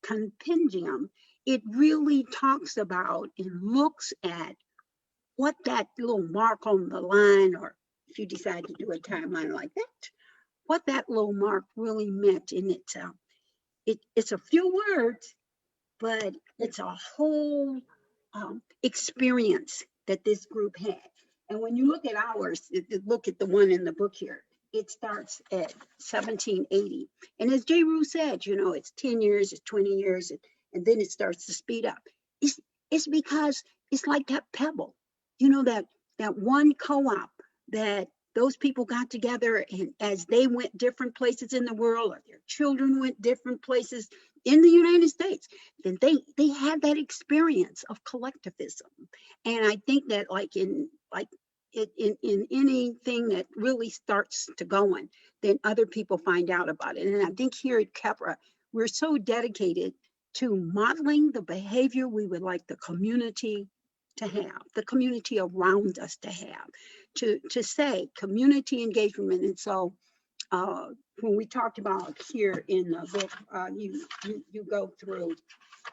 compendium, it really talks about and looks at what that little mark on the line, or if you decide to do a timeline like that, what that little mark really meant in itself. It's a few words, but it's a whole experience that this group had. And when you look at ours, look at the one in the book here, it starts at 1780. And as J. Rue said, you know, it's 10 years, it's 20 years, and then it starts to speed up. It's because it's like that pebble, you know, that one co-op that those people got together, and as they went different places in the world, or their children went different places in the United States, then they had that experience of collectivism. And I think that in anything that really starts to going, then other people find out about it. And I think here at Kepra, we're so dedicated to modeling the behavior we would like the community to have, the community around us to have, to say community engagement. And so when we talked about here in the book, you go through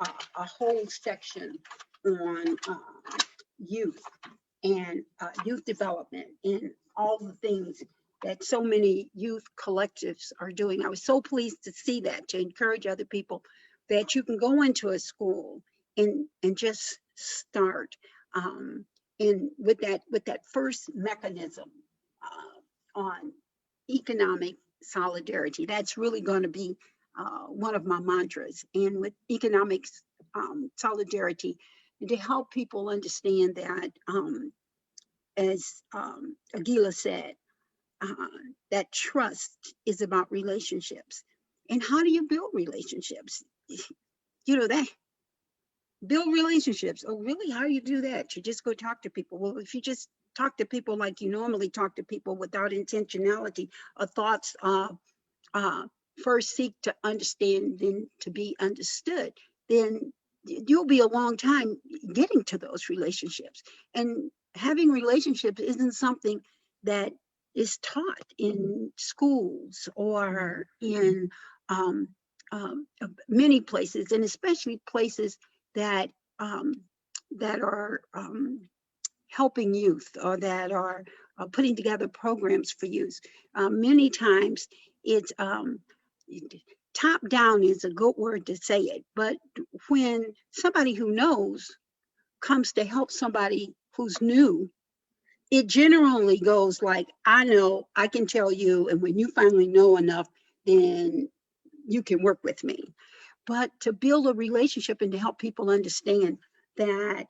a whole section on youth and youth development and all the things that so many youth collectives are doing. I was so pleased to see that, to encourage other people that you can go into a school and just start in with that first mechanism on economic solidarity. That's really going to be one of my mantras. And with economic solidarity, and to help people understand that, as Aguila said, that trust is about relationships. And how do you build relationships? You know, that build relationships. Oh, really? How do you do that? You just go talk to people. Well, if you just talk to people like you normally talk to people without intentionality or thoughts, first seek to understand, then to be understood, then you'll be a long time getting to those relationships. And having relationships isn't something that is taught in schools or in many places, and especially places that that are helping youth or that are putting together programs for youth. Many times it's top down is a good word to say it, but when somebody who knows comes to help somebody who's new, it generally goes like, I know, I can tell you, and when you finally know enough, then you can work with me. But to build a relationship and to help people understand that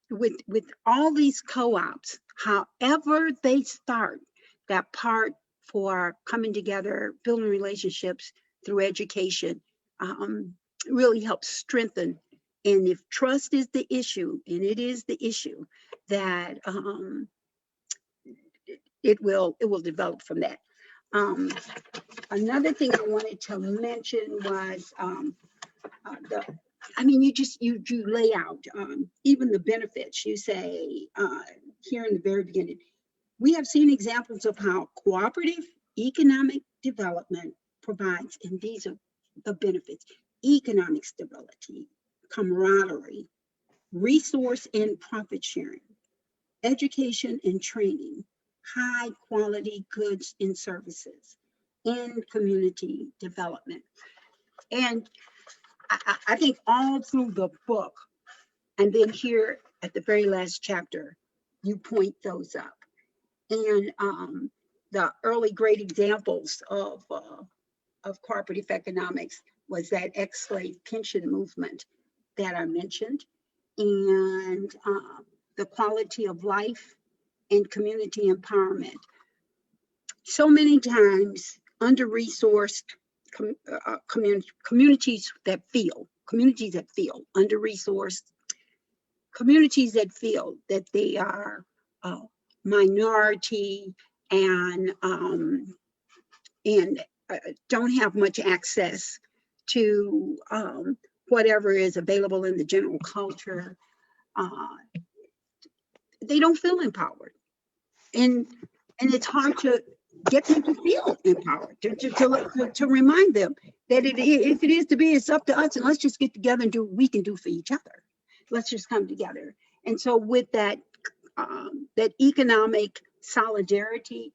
with all these co-ops, however they start, that part for coming together, building relationships through education, really helps strengthen. And if trust is the issue, and it is the issue, that it will develop from that. Another thing I wanted to mention was you lay out even the benefits. You say here in the very beginning, we have seen examples of how cooperative economic development provides, and these are the benefits: economic stability, camaraderie, resource and profit sharing, education and training, high quality goods and services, and community development. And I think all through the book, and then here at the very last chapter, you point those up. And the early great examples of cooperative economics was that ex-slave pension movement that I mentioned, and the quality of life and community empowerment. So many times under-resourced communities that feel under-resourced, communities that feel that they are minority and don't have much access to whatever is available in the general culture. They don't feel empowered, and it's hard to get them to feel empowered, to remind them that if it is to be, it's up to us, and let's just get together and do what we can do for each other. Let's just come together. And so with that, that economic solidarity,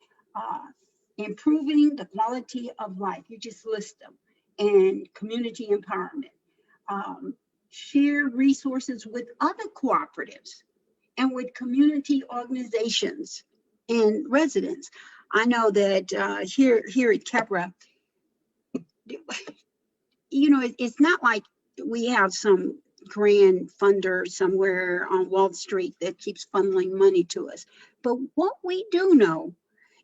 improving the quality of life, you just list them, and community empowerment, share resources with other cooperatives and with community organizations and residents. I know that here at Kepra, it's not like we have some grand funder somewhere on Wall Street that keeps funneling money to us. But what we do know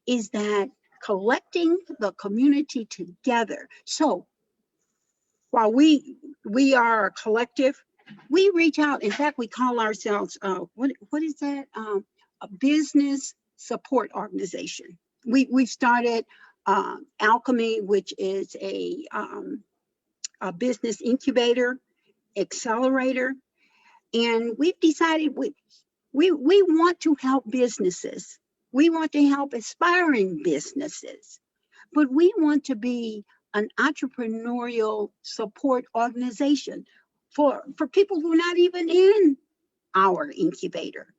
is that collecting the community together. So while we are a collective, we reach out. In fact, we call ourselves, what is that? A business support organization. We've started Alchemy, which is a business incubator, accelerator, and we've decided we want to help businesses. We want to help aspiring businesses, but we want to be an entrepreneurial support organization for people who are not even in our incubator.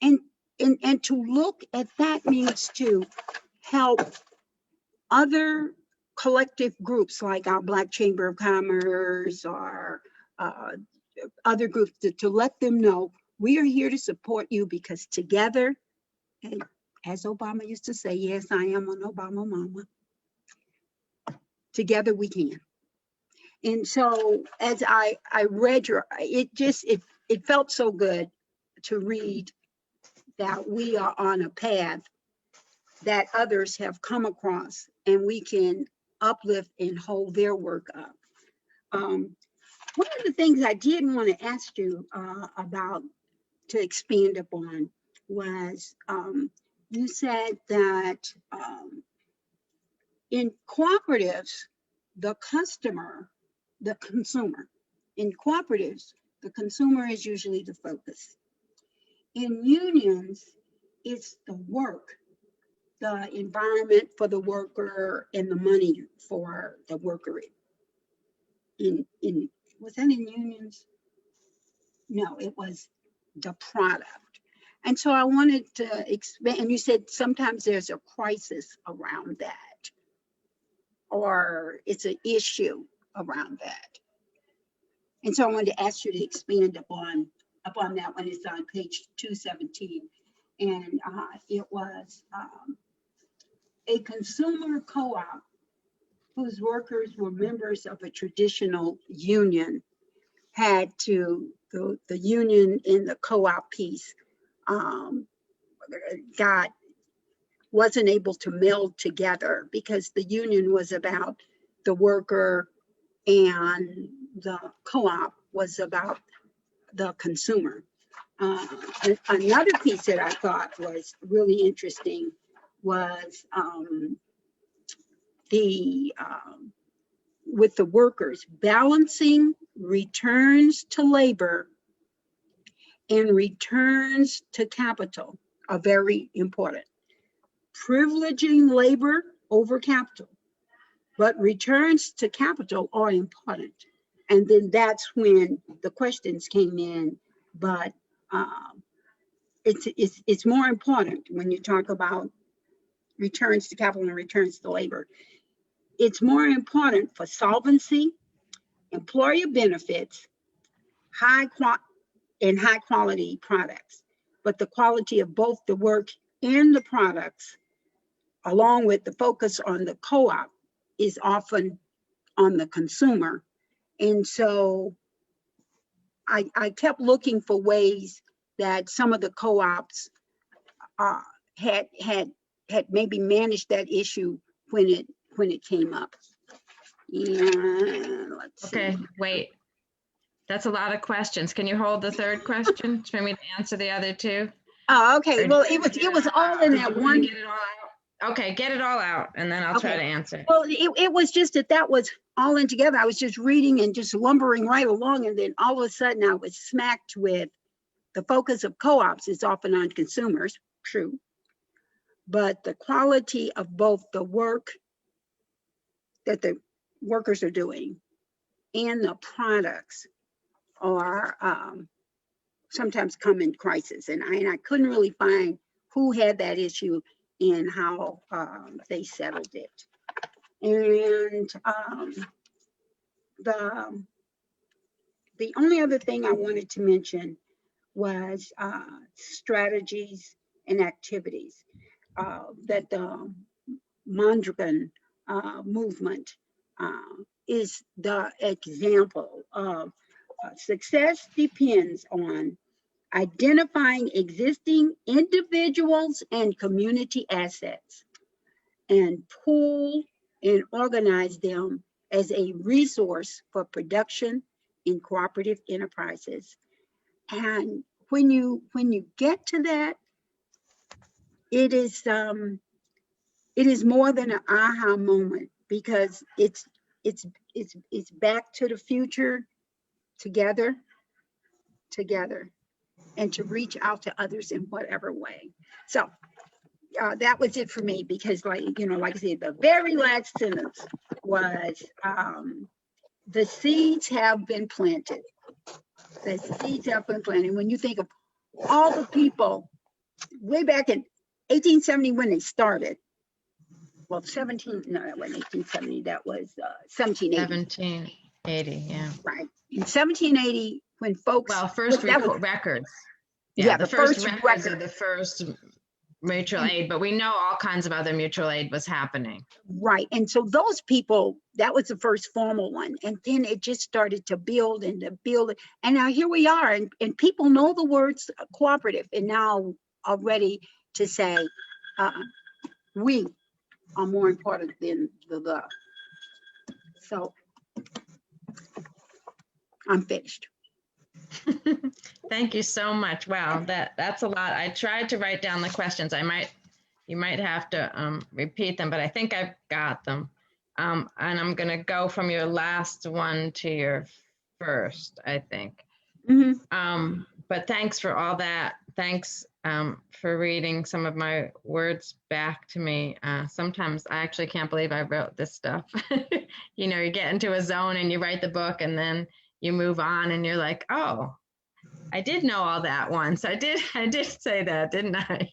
And to look at that means to help other collective groups like our Black Chamber of Commerce or other groups to let them know we are here to support you because together, and as Obama used to say, yes, I am an Obama mama, together we can. And so as I read it felt so good to read that we are on a path that others have come across and we can uplift and hold their work up. One of the things I did want to ask you about to expand upon was you said that in cooperatives, the consumer, in cooperatives, the consumer is usually the focus. In unions, it's the work, the environment for the worker and the money for the worker. Was that in unions? No, it was the product. And so I wanted to expand, and you said sometimes there's a crisis around that, or it's an issue around that. And so I wanted to ask you to expand upon that when it's on page 217. And it was a consumer co-op whose workers were members of a traditional union had to, the union in the co-op piece wasn't able to meld together because the union was about the worker and the co-op was about the consumer. Another piece that I thought was really interesting was with the workers, balancing returns to labor and returns to capital are very important. Privileging labor over capital, but returns to capital are important. And then that's when the questions came in, but it's more important when you talk about returns to capital and returns to labor. It's more important for solvency, employer benefits, high quality products, but the quality of both the work and the products, along with the focus on the co-op, is often on the consumer. And so I kept looking for ways that some of the co-ops had maybe managed that issue when it came up. And let's see. Okay, wait. That's a lot of questions. Can you hold the third question for me to answer the other two? Oh, okay. Or Well, did it was all in that one. Get it all out? Okay, get it all out, and then I'll try to answer. Well, it was just that was all in together. I was just reading and just lumbering right along, and then all of a sudden I was smacked with the focus of co-ops is often on consumers, true, but the quality of both the work that the workers are doing and the products are sometimes come in crisis. And I couldn't really find who had that issue and how they settled it. And the only other thing I wanted to mention was strategies and activities that the Mondragon movement is the example of. Success depends on identifying existing individuals and community assets and pool and organize them as a resource for production in cooperative enterprises. And when you get to that, it is more than an aha moment, because it's back to the future together, and to reach out to others in whatever way. So that was it for me, because like I said, the very last sentence was the seeds have been planted. The seeds have been planted. When you think of all the people way back in 1870 when they started. Well, 17, no, that wasn't 1870, that was 1780. 1780, yeah. Right. In 1780, when folks. Well, first that was- records. Yeah, the the first first records record. of the first mutual aid, but we know all kinds of other mutual aid was happening. Right. And so those people, that was the first formal one. And then it just started to build and to build. And now here we are. And people know the words cooperative and now are ready to say, we are more important than the. So I'm finished. Thank you so much. Wow, that's a lot. I tried to write down the questions. You might have to repeat them, but I think I've got them. And I'm going to go from your last one to your first, I think. Mm-hmm. But thanks for all that. Thanks for reading some of my words back to me. Sometimes I actually can't believe I wrote this stuff. You know, you get into a zone and you write the book and then you move on and you're like, oh, I did know all that once. I did say that, didn't I?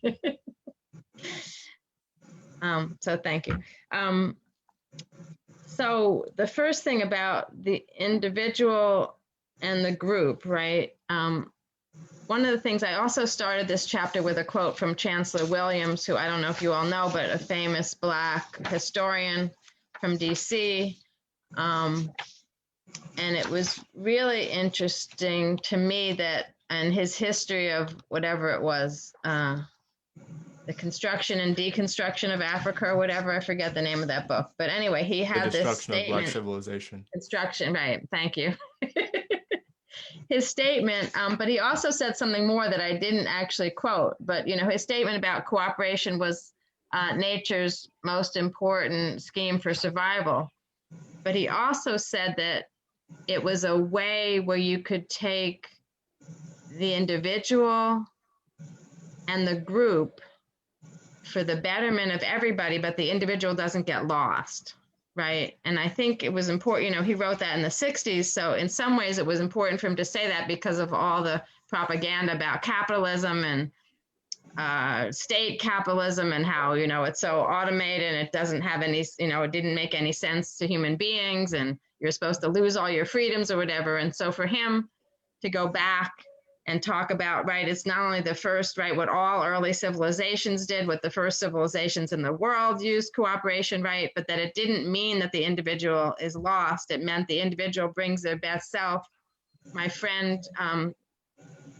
So thank you. So the first thing about the individual and the group, right? One of the things, I also started this chapter with a quote from Chancellor Williams, who I don't know if you all know, but a famous Black historian from DC. And it was really interesting to me that, and his history of whatever it was, the construction and deconstruction of Africa or whatever, I forget the name of that book. But anyway, he had The this destruction of Black statement. civilization. Construction, right, thank you. His statement, but he also said something more that I didn't actually quote, but you know, his statement about cooperation was nature's most important scheme for survival. But he also said that it was a way where you could take the individual and the group for the betterment of everybody, but the individual doesn't get lost, right? And I think it was important, you know, he wrote that in the 60s. So in some ways it was important for him to say that because of all the propaganda about capitalism and state capitalism and how, you know, it's so automated and it doesn't have any, you know, it didn't make any sense to human beings and you're supposed to lose all your freedoms or whatever. And so for him to go back and talk about, right, it's not only the first, right, what all early civilizations did, what the first civilizations in the world used cooperation, right, but that it didn't mean that the individual is lost. It meant the individual brings their best self. My friend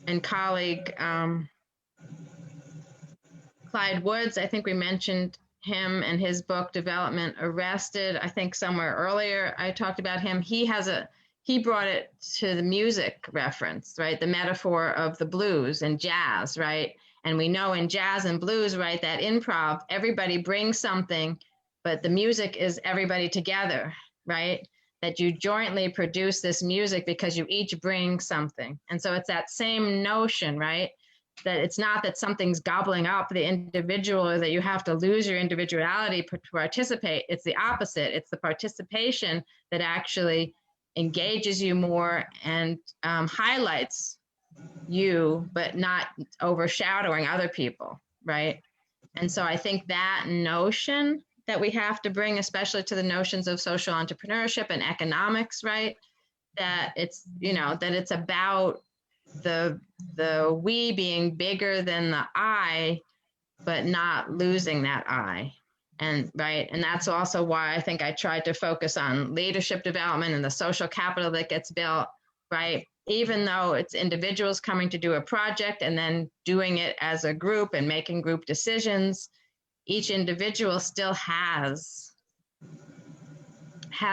and colleague, Clyde Woods, I think we mentioned him and his book, Development Arrested. I think somewhere earlier I talked about him. He brought it to the music reference, right? The metaphor of the blues and jazz, right? And we know in jazz and blues, right, that improv, everybody brings something, but the music is everybody together, right? That you jointly produce this music because you each bring something. And so it's that same notion, right? That it's not that something's gobbling up the individual or that you have to lose your individuality to participate. It's the opposite. It's the participation that actually engages you more and highlights you, but not overshadowing other people, right? And so I think that notion that we have to bring, especially to the notions of social entrepreneurship and economics, right? That it's, you know, that it's about the we being bigger than the I, but not losing that I. And right. And that's also why I think I tried to focus on leadership development and the social capital that gets built, right? Even though it's individuals coming to do a project and then doing it as a group and making group decisions, each individual still has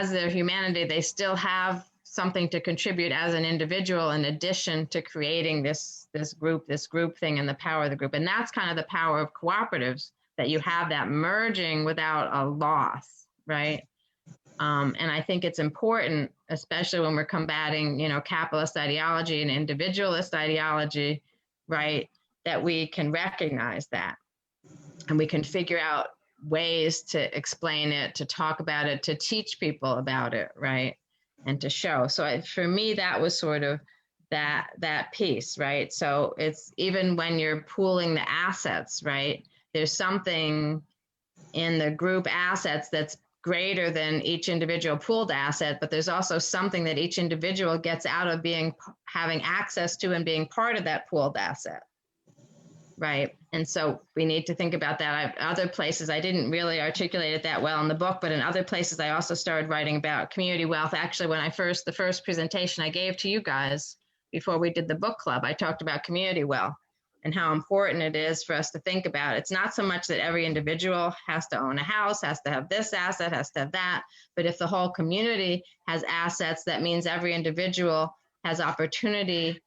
their humanity. They still have something to contribute as an individual in addition to creating this group thing and the power of the group. And that's kind of the power of cooperatives, that you have that merging without a loss, right? And I think it's important, especially when we're combating, you know, capitalist ideology and individualist ideology, right? That we can recognize that and we can figure out ways to explain it, to talk about it, to teach people about it, right? And to show. So for me, that was sort of that piece, right? So it's even when you're pooling the assets, right? There's something in the group assets that's greater than each individual pooled asset, but there's also something that each individual gets out of having access to and being part of that pooled asset, right? And so we need to think about that. Other places, I didn't really articulate it that well in the book, but in other places, I also started writing about community wealth. Actually, when the first presentation I gave to you guys before we did the book club, I talked about community wealth and how important it is for us to think about. It's not so much that every individual has to own a house, has to have this asset, has to have that, but if the whole community has assets, that means every individual has opportunity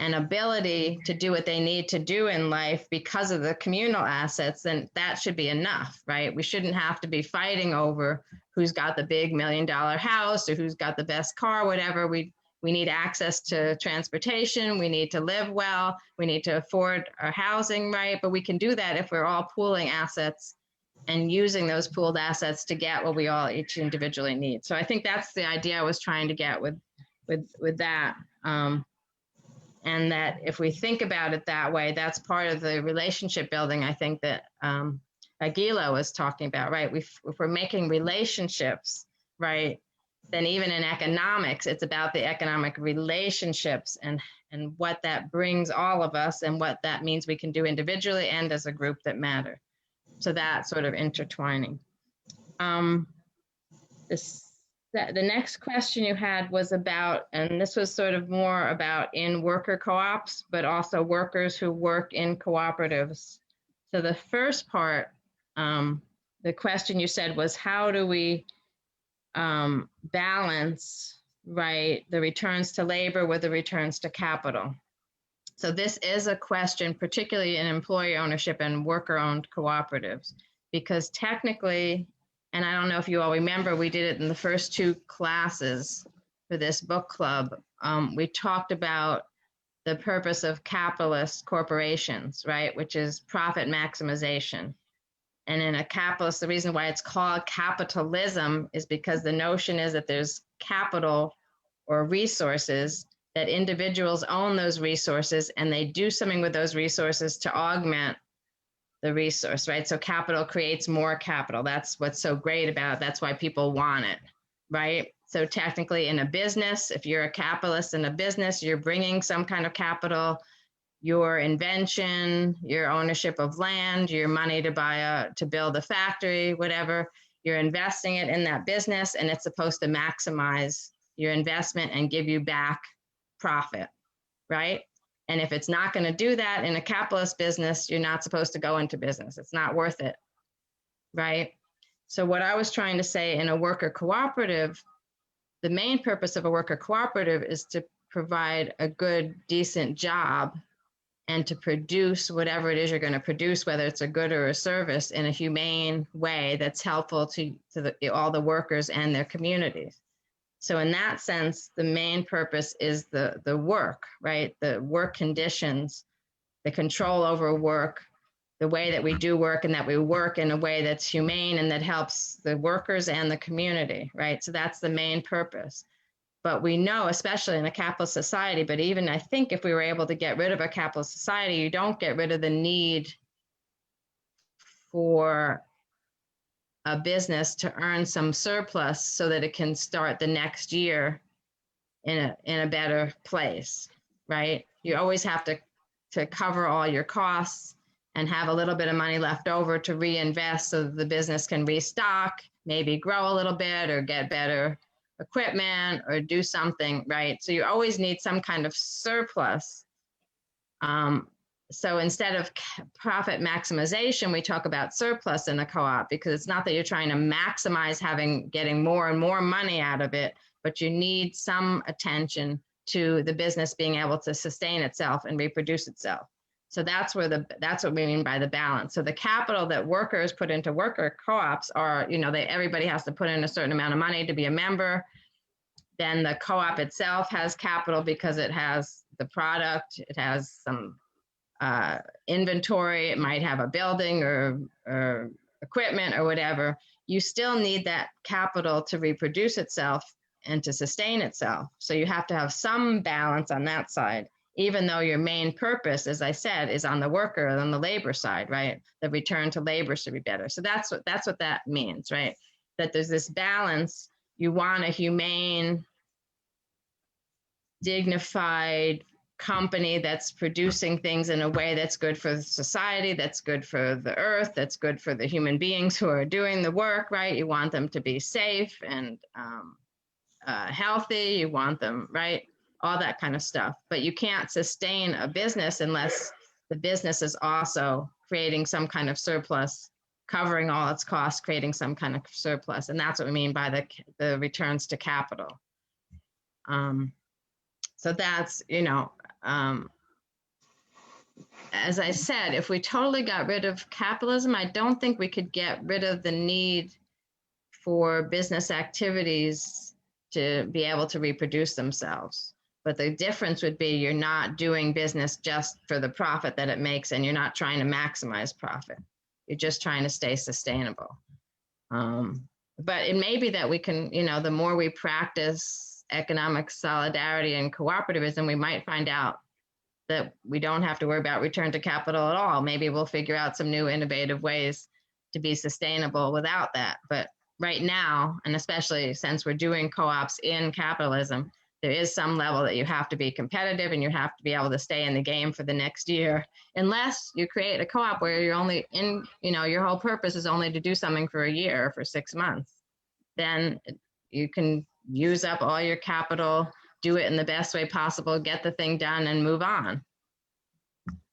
and ability to do what they need to do in life because of the communal assets, then that should be enough, right? We shouldn't have to be fighting over who's got the big $1 million house or who's got the best car, whatever. We need access to transportation. We need to live well. We need to afford our housing, right? But we can do that if we're all pooling assets and using those pooled assets to get what we all each individually need. So I think that's the idea I was trying to get with that. And that if we think about it that way, that's part of the relationship building, I think, that Aguila was talking about, right? If we're making relationships, right, then even in economics, it's about the economic relationships and what that brings all of us and what that means we can do individually and as a group that matter. So that sort of intertwining. The next question you had was about, and this was sort of more about in worker co-ops, but also workers who work in cooperatives. So the first part, the question you said was, how do we balance, right, the returns to labor with the returns to capital? So this is a question, particularly in employee ownership and worker-owned cooperatives, because technically, and I don't know if you all remember, we did it in the first 2 classes for this book club. We talked about the purpose of capitalist corporations, right, which is profit maximization. And in a capitalist, the reason why it's called capitalism is because the notion is that there's capital or resources, that individuals own those resources and they do something with those resources to augment the resource, right? So capital creates more capital. That's what's so great about it. That's why people want it, right? So technically in a business, if you're a capitalist in a business, you're bringing some kind of capital, your invention, your ownership of land, your money to build a factory, whatever, you're investing it in that business and it's supposed to maximize your investment and give you back profit, right? And if it's not going to do that in a capitalist business, you're not supposed to go into business. It's not worth it, right? So what I was trying to say in a worker cooperative, the main purpose of a worker cooperative is to provide a good, decent job and to produce whatever it is you're going to produce, whether it's a good or a service, in a humane way that's helpful to all the workers and their communities. So in that sense, the main purpose is the work, right? The work conditions, the control over work, the way that we do work, and that we work in a way that's humane and that helps the workers and the community, right? So that's the main purpose. But we know, especially in a capitalist society, but even I think if we were able to get rid of a capitalist society, you don't get rid of the need for a business to earn some surplus so that it can start the next year in a better place, right? You always have to cover all your costs and have a little bit of money left over to reinvest so that the business can restock, maybe grow a little bit or get better equipment or do something, right? So you always need some kind of surplus. So instead of profit maximization, we talk about surplus in a co-op, because it's not that you're trying to maximize getting more and more money out of it, but you need some attention to the business being able to sustain itself and reproduce itself. So that's what we mean by the balance. So the capital that workers put into worker co-ops are, everybody has to put in a certain amount of money to be a member. Then the co-op itself has capital because it has the product, it has some inventory, it might have a building or equipment or whatever. You still need that capital to reproduce itself and to sustain itself. So you have to have some balance on that side, even though your main purpose, as I said, is on the worker and on the labor side, right? The return to labor should be better. So that's what that means, right? That there's this balance. You want a humane, dignified company that's producing things in a way that's good for society, that's good for the earth, that's good for the human beings who are doing the work, right? You want them to be safe and healthy. You want them, right? All that kind of stuff. But you can't sustain a business unless the business is also creating some kind of surplus, covering all its costs, creating some kind of surplus. And that's what we mean by the returns to capital. So that's, as I said, if we totally got rid of capitalism, I don't think we could get rid of the need for business activities to be able to reproduce themselves. But the difference would be you're not doing business just for the profit that it makes, and you're not trying to maximize profit. You're just trying to stay sustainable. But it may be that we can, the more we practice economic solidarity and cooperativism, we might find out that we don't have to worry about return to capital at all. Maybe we'll figure out some new innovative ways to be sustainable without that. But right now, and especially since we're doing co-ops in capitalism, there is some level that you have to be competitive and you have to be able to stay in the game for the next year, unless you create a co-op where you're only in, your whole purpose is only to do something for a year, for 6 months. Then you can use up all your capital, do it in the best way possible, get the thing done and move on,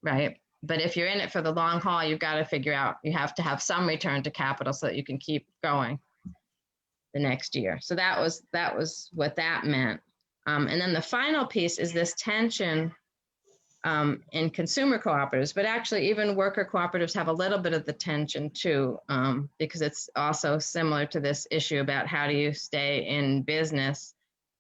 right? But if you're in it for the long haul, you've got to figure out, you have to have some return to capital so that you can keep going the next year. So that was what that meant. And then the final piece is this tension in consumer cooperatives, but actually even worker cooperatives have a little bit of the tension too, because it's also similar to this issue about how do you stay in business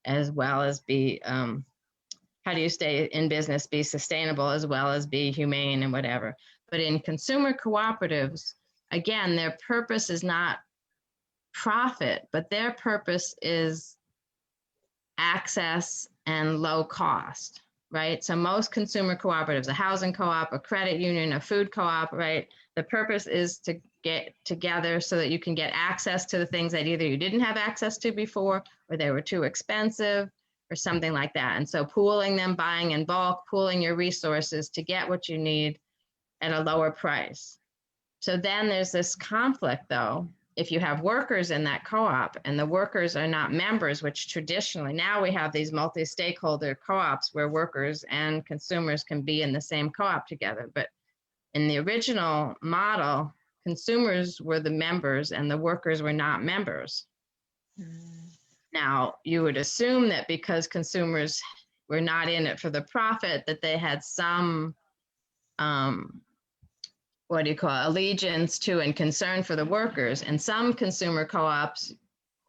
as well as be, how do you stay in business, be sustainable as well as be humane and whatever. But in consumer cooperatives, again, their purpose is not profit, but their purpose is access and low cost, right? So most consumer cooperatives, a housing co-op, a credit union, a food co-op, right? The purpose is to get together so that you can get access to the things that either you didn't have access to before, or they were too expensive, or something like that. And so pooling them, buying in bulk, pooling your resources to get what you need at a lower price. So then there's this conflict though, if you have workers in that co-op and the workers are not members, which traditionally, now we have these multi-stakeholder co-ops where workers and consumers can be in the same co-op together. But in the original model, consumers were the members and the workers were not members. Now, you would assume that because consumers were not in it for the profit, that they had some allegiance to and concern for the workers. And some consumer co-ops,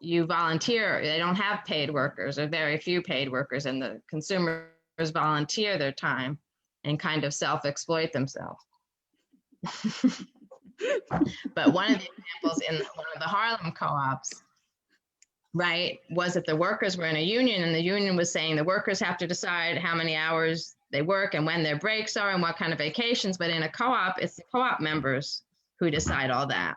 you volunteer, they don't have paid workers or very few paid workers, and the consumers volunteer their time and kind of self-exploit themselves. But one of the examples in one of the Harlem co-ops, right, was that the workers were in a union, and the union was saying the workers have to decide how many hours they work and when their breaks are and what kind of vacations. But in a co-op, it's the co-op members who decide all that.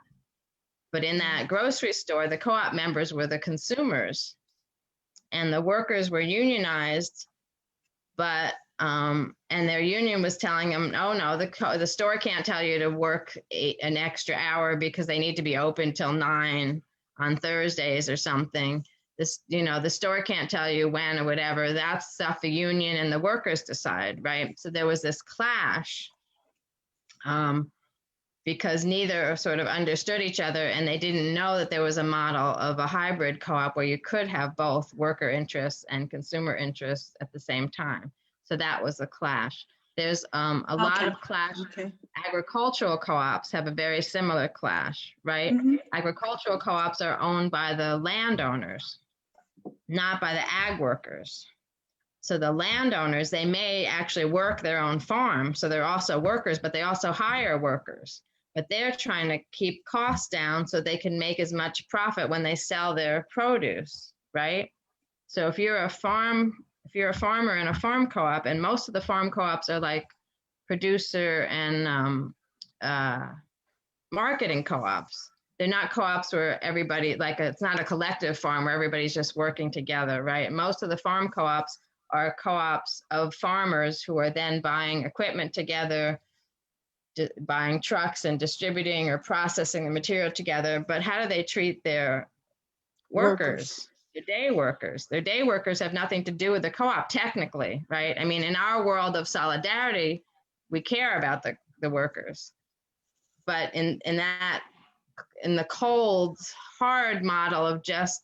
But in that grocery store, the co-op members were the consumers, and the workers were unionized, but and their union was telling them, oh no, the store can't tell you to work an extra hour because they need to be open till 9 on Thursdays or something. This, the store can't tell you when or whatever. That's stuff the union and the workers decide, right? So there was this clash because neither sort of understood each other, and they didn't know that there was a model of a hybrid co-op where you could have both worker interests and consumer interests at the same time. So that was a clash. There's a lot of clash. Okay. Agricultural co-ops have a very similar clash, right? Mhm. Agricultural co-ops are owned by the landowners, not by the ag workers. So the landowners, they may actually work their own farm. So they're also workers, but they also hire workers. But they're trying to keep costs down so they can make as much profit when they sell their produce, right? So if you're a farmer in a farm co-op, and most of the farm co-ops are like producer and marketing co-ops. They're not co-ops where everybody, like, it's not a collective farm where everybody's just working together, right? Most of the farm co-ops are co-ops of farmers who are then buying equipment together, buying trucks and distributing or processing the material together. But how do they treat their workers? Their day workers. Their day workers have nothing to do with the co-op technically, right? I mean, in our world of solidarity, we care about the workers. But in the cold, hard model of just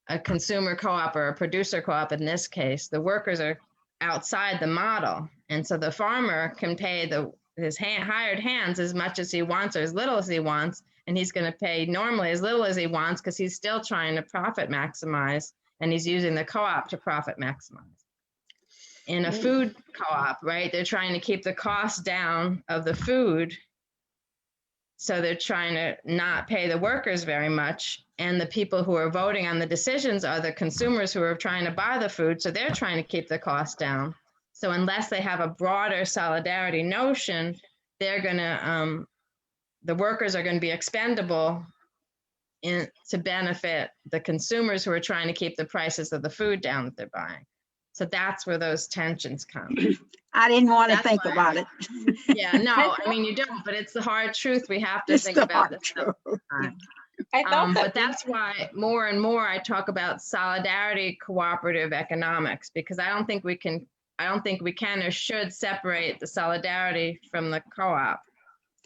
a consumer co-op or a producer co-op in this case, the workers are outside the model. And so the farmer can pay his hired hands as much as he wants or as little as he wants. And he's going to pay normally as little as he wants because he's still trying to profit maximize, and he's using the co-op to profit maximize. In a food co-op, right, they're trying to keep the cost down of the food. So they're trying to not pay the workers very much. And the people who are voting on the decisions are the consumers who are trying to buy the food. So they're trying to keep the cost down. So unless they have a broader solidarity notion, they're going to, the workers are going to be expendable to benefit the consumers who are trying to keep the prices of the food down that they're buying. So that's where those tensions come. I didn't want to think about it. Yeah, no, I mean, you don't, but it's the hard truth. We have to It's think the about hard this. truth. I thought But that's why more and more I talk about solidarity cooperative economics, because I don't think we can or should separate the solidarity from the co-op.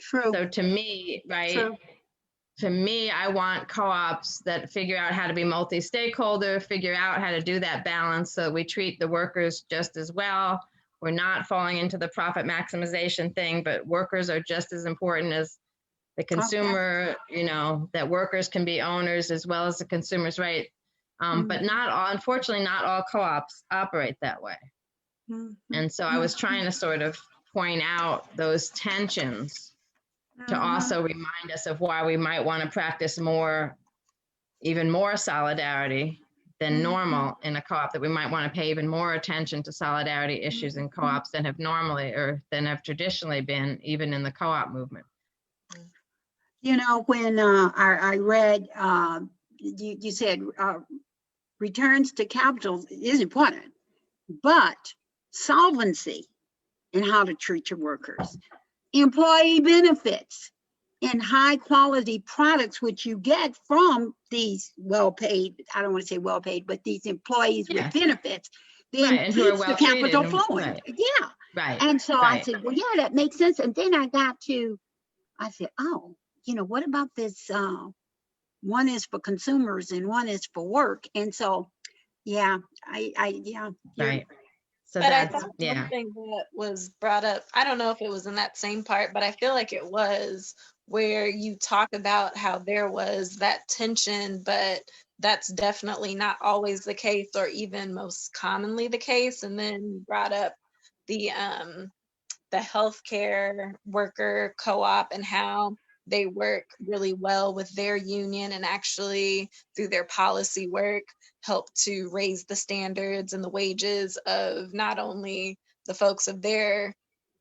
True. So to me, right, True. to me, I want co-ops that figure out how to be multi-stakeholder, figure out how to do that balance so we treat the workers just as well. We're not falling into the profit maximization thing, but workers are just as important as the consumer, you know, that workers can be owners as well as the consumers, right? But unfortunately, not all co-ops operate that way. And so I was trying to sort of point out those tensions to also remind us of why we might want to practice even more solidarity than normal in a co-op, that we might want to pay even more attention to solidarity issues in co-ops than have traditionally been even in the co-op movement. You know, when I read, you said returns to capital is important, but solvency in how to treat your workers, employee benefits, and high quality products, which you get from these well-paid, I don't want to say well-paid, but these employees with benefits, then and who are keeps the well capital treated, flowing. right. Yeah. Right. And so right. I said, well, yeah, that makes sense. And then I said, oh, you know, what about this? One is for consumers and one is for work. And so, yeah, yeah. Right. So but that's, I thought one thing that was brought up, I don't know if it was in that same part, but I feel like it was, where you talk about how there was that tension, but that's definitely not always the case, or even most commonly the case. And then you brought up the healthcare worker co-op and how they work really well with their union, and actually through their policy work help to raise the standards and the wages of not only the folks of their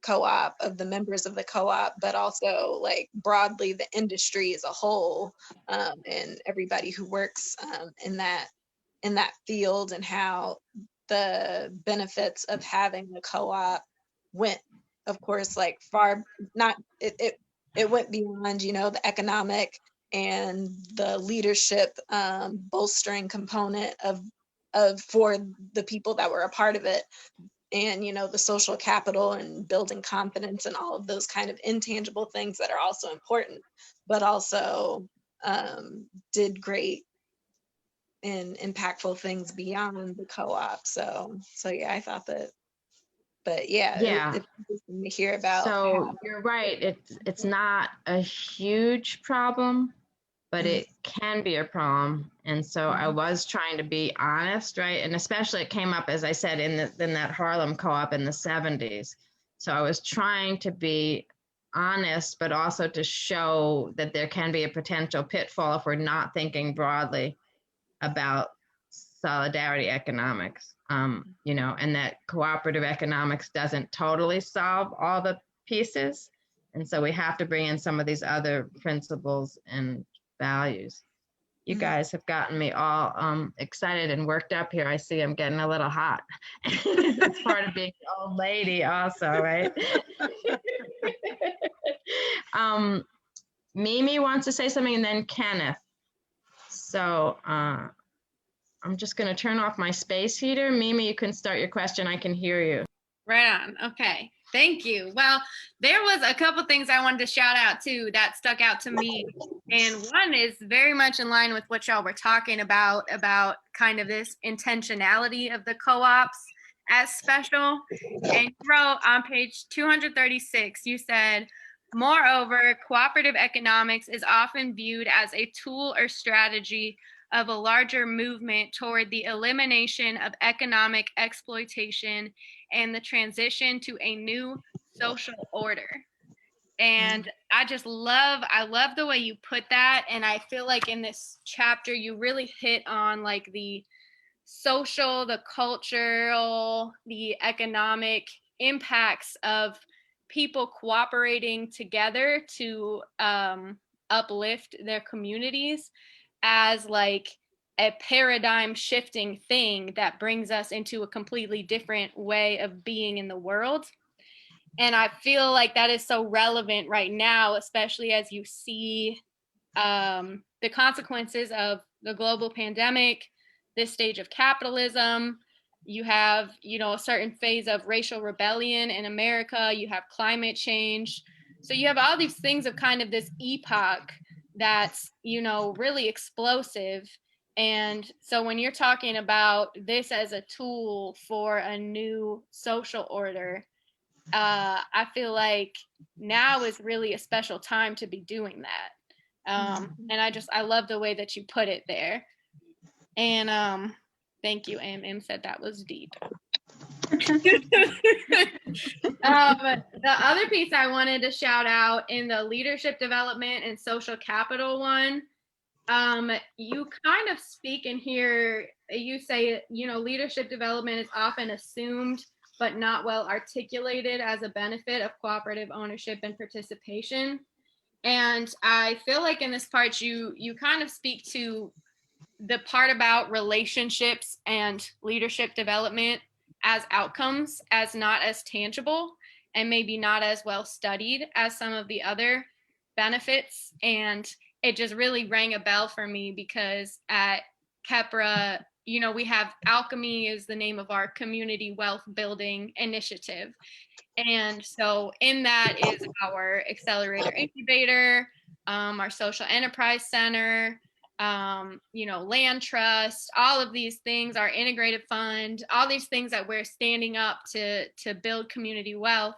co-op, of the members of the co-op, but also like broadly the industry as a whole, and everybody who works in that field, and how the benefits of having a co-op went, of course, like far, not it went beyond, you know, the economic and the leadership bolstering component of for the people that were a part of it, and, you know, the social capital and building confidence and all of those kind of intangible things that are also important, but also did great and impactful things beyond the co-op. So yeah, I thought that, but yeah, it's interesting to hear about. So you're right. It's not a huge problem, but it can be a problem. And so I was trying to be honest, right? And especially it came up, as I said, in that Harlem co-op in the 70s. So I was trying to be honest, but also to show that there can be a potential pitfall if we're not thinking broadly about solidarity economics, you know, and that cooperative economics doesn't totally solve all the pieces. And so we have to bring in some of these other principles and values. You guys have gotten me all excited and worked up here. I see I'm getting a little hot. That's part of being an old lady also, right? Mimi wants to say something, and then Kenneth. So I'm just going to turn off my space heater. Mimi, you can start your question. I can hear you. Right on. Okay. Thank you. Well, there was a couple things I wanted to shout out too that stuck out to me. And one is very much in line with what y'all were talking about kind of this intentionality of the co-ops as special. And you wrote on page 236, you said, moreover, cooperative economics is often viewed as a tool or strategy of a larger movement toward the elimination of economic exploitation and the transition to a new social order. And I love the way you put that. And I feel like in this chapter, you really hit on like the social, the cultural, the economic impacts of people cooperating together to uplift their communities as like a paradigm shifting thing that brings us into a completely different way of being in the world. And I feel like that is so relevant right now, especially as you see the consequences of the global pandemic, this stage of capitalism. You have, you know, a certain phase of racial rebellion in America. You have climate change. So you have all these things of kind of this epoch that's, you know, really explosive. And so when you're talking about this as a tool for a new social order, I feel like now is really a special time to be doing that. And I love the way that you put it there. And thank you, M said that was deep. The other piece I wanted to shout out in the leadership development and social capital one, you kind of speak in here, you say, you know, leadership development is often assumed but not well articulated as a benefit of cooperative ownership and participation. And I feel like in this part, you kind of speak to the part about relationships and leadership development as outcomes, as not as tangible, and maybe not as well studied as some of the other benefits. And it just really rang a bell for me because at Kepra, you know, we have Alchemy is the name of our community wealth building initiative. And so in that is our accelerator incubator, our social enterprise center, you know, land trust, all of these things, our integrated fund, all these things that we're standing up to build community wealth.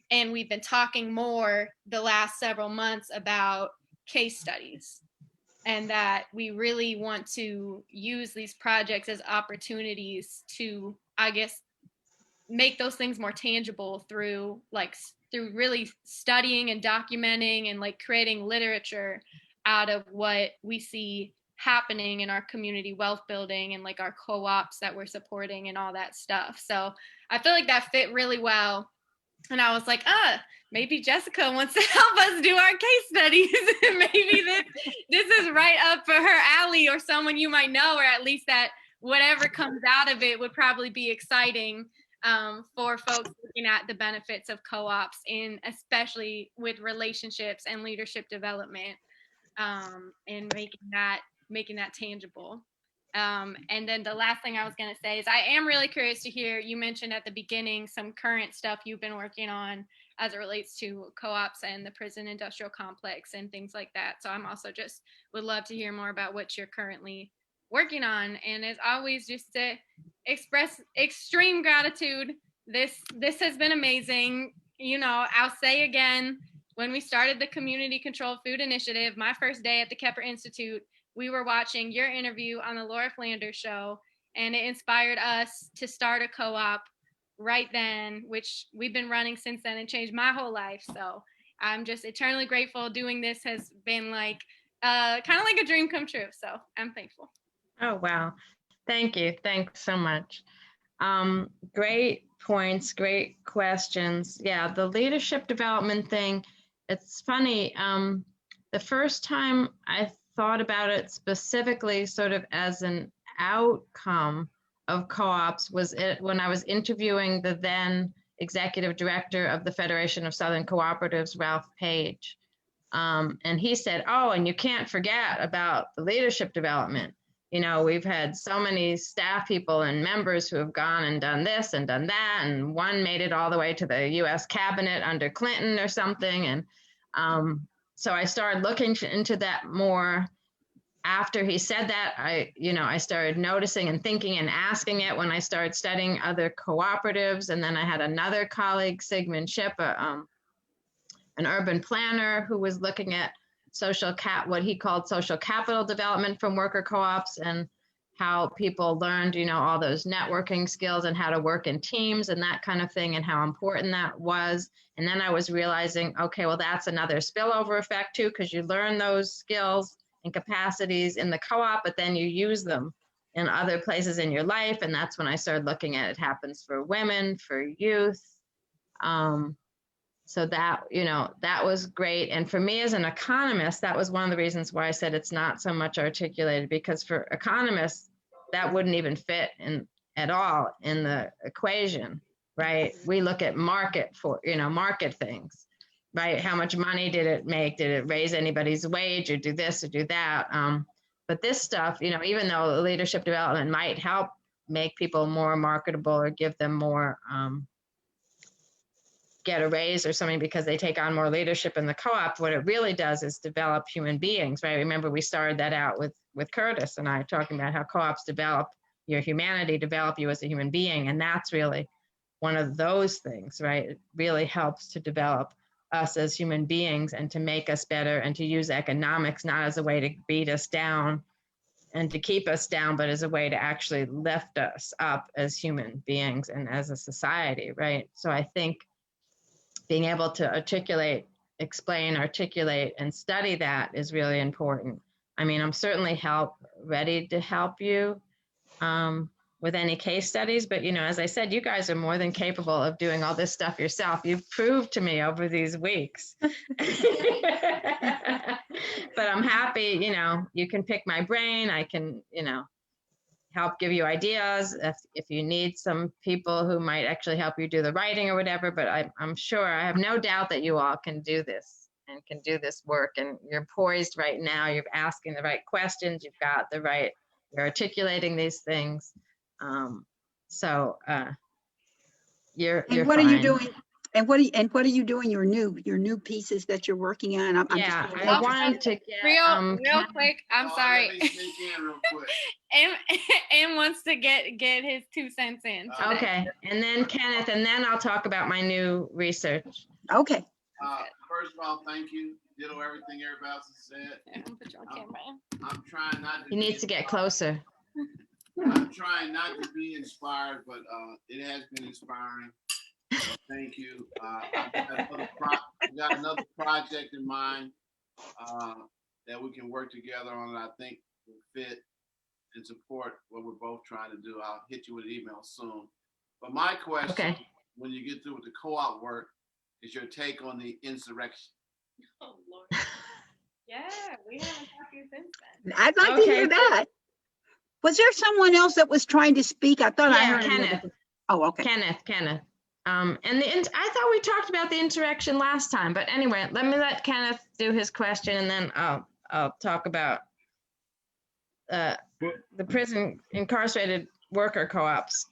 And we've been talking more the last several months about case studies, and that we really want to use these projects as opportunities to, I guess, make those things more tangible through really studying and documenting and like creating literature out of what we see happening in our community wealth building and like our co-ops that we're supporting and all that stuff. So I feel like that fit really well. And I was like, maybe Jessica wants to help us do our case studies. Maybe this is right up for her alley, or someone you might know, or at least that whatever comes out of it would probably be exciting for folks looking at the benefits of co-ops, especially with relationships and leadership development, and making that tangible. And then the last thing I was going to say is I am really curious to hear, you mentioned at the beginning some current stuff you've been working on as it relates to co-ops and the prison industrial complex and things like that. So I'm also just would love to hear more about what you're currently working on. And as always, just to express extreme gratitude. This has been amazing. You know, I'll say again, when we started the Community Controlled Food Initiative, my first day at the Kepler Institute, we were watching your interview on the Laura Flanders show, and it inspired us to start a co-op right then, which we've been running since then and changed my whole life. So I'm just eternally grateful. Doing this has been like kind of like a dream come true. So I'm thankful. Oh, wow. Thank you. Thanks so much. Great points, great questions. Yeah, the leadership development thing, it's funny. The first time I thought about it specifically sort of as an outcome of co-ops was when I was interviewing the then executive director of the Federation of Southern Cooperatives, Ralph Page. And he said, oh, and you can't forget about the leadership development. You know, we've had so many staff people and members who have gone and done this and done that. And one made it all the way to the US cabinet under Clinton or something. And so I started looking into that more after he said that. I started noticing and thinking and asking it when I started studying other cooperatives. And then I had another colleague, Sigmund Schipp, an urban planner who was looking at what he called social capital development from worker co-ops and how people learned, all those networking skills and how to work in teams and that kind of thing and how important that was. And then I was realizing, okay, well, that's another spillover effect too, because you learn those skills and capacities in the co-op, but then you use them in other places in your life. And that's when I started looking at it happens for women, for youth. So that, that was great. And for me as an economist, that was one of the reasons why I said it's not so much articulated, because for economists, that wouldn't even fit at all in the equation, right? We look at market things, right? How much money did it make? Did it raise anybody's wage or do this or do that? But this stuff, even though leadership development might help make people more marketable or give them more, get a raise or something because they take on more leadership in the co-op, what it really does is develop human beings, right? Remember, we started that out with Curtis and I talking about how co-ops develop your humanity, develop you as a human being. And that's really one of those things, right? It really helps to develop us as human beings and to make us better and to use economics not as a way to beat us down and to keep us down, but as a way to actually lift us up as human beings and as a society, right? So I think being able to articulate, and study that is really important. I mean, I'm certainly ready to help you with any case studies, but as I said, you guys are more than capable of doing all this stuff yourself. You've proved to me over these weeks. But I'm happy, you can pick my brain. I can, help give you ideas if you need some people who might actually help you do the writing or whatever, but I'm sure, I have no doubt that you all can do this and can do this work, and you're poised right now. You're asking the right questions. You're articulating these things. You're And what fine. are you doing? And what are you doing? Your new pieces that you're working on? I'm Yeah, just I wanted to get real quick. I'm sorry. Let me sneak in real quick. Em wants to get his 2 cents in. today. Okay, and then Kenneth, and then I'll talk about my new research. Okay. First of all, thank you. Ditto everything everybody else has said. Yeah, I'm put you on camera. I'm trying not to. He needs to get closer. I'm trying not to be inspired, but it has been inspiring. Thank you. I've got another project in mind that we can work together on, and I think will fit and support what we're both trying to do. I'll hit you with an email soon. But my question, when you get through with the co-op work, is your take on the insurrection. Oh, Lord. Yeah, we haven't talked to you since then. I'd like to hear that. Was there someone else that was trying to speak? I thought I heard Kenneth. Oh, okay. Kenneth. And I thought we talked about the insurrection last time, but anyway, let Kenneth do his question, and then I'll talk about the prison incarcerated worker co-ops.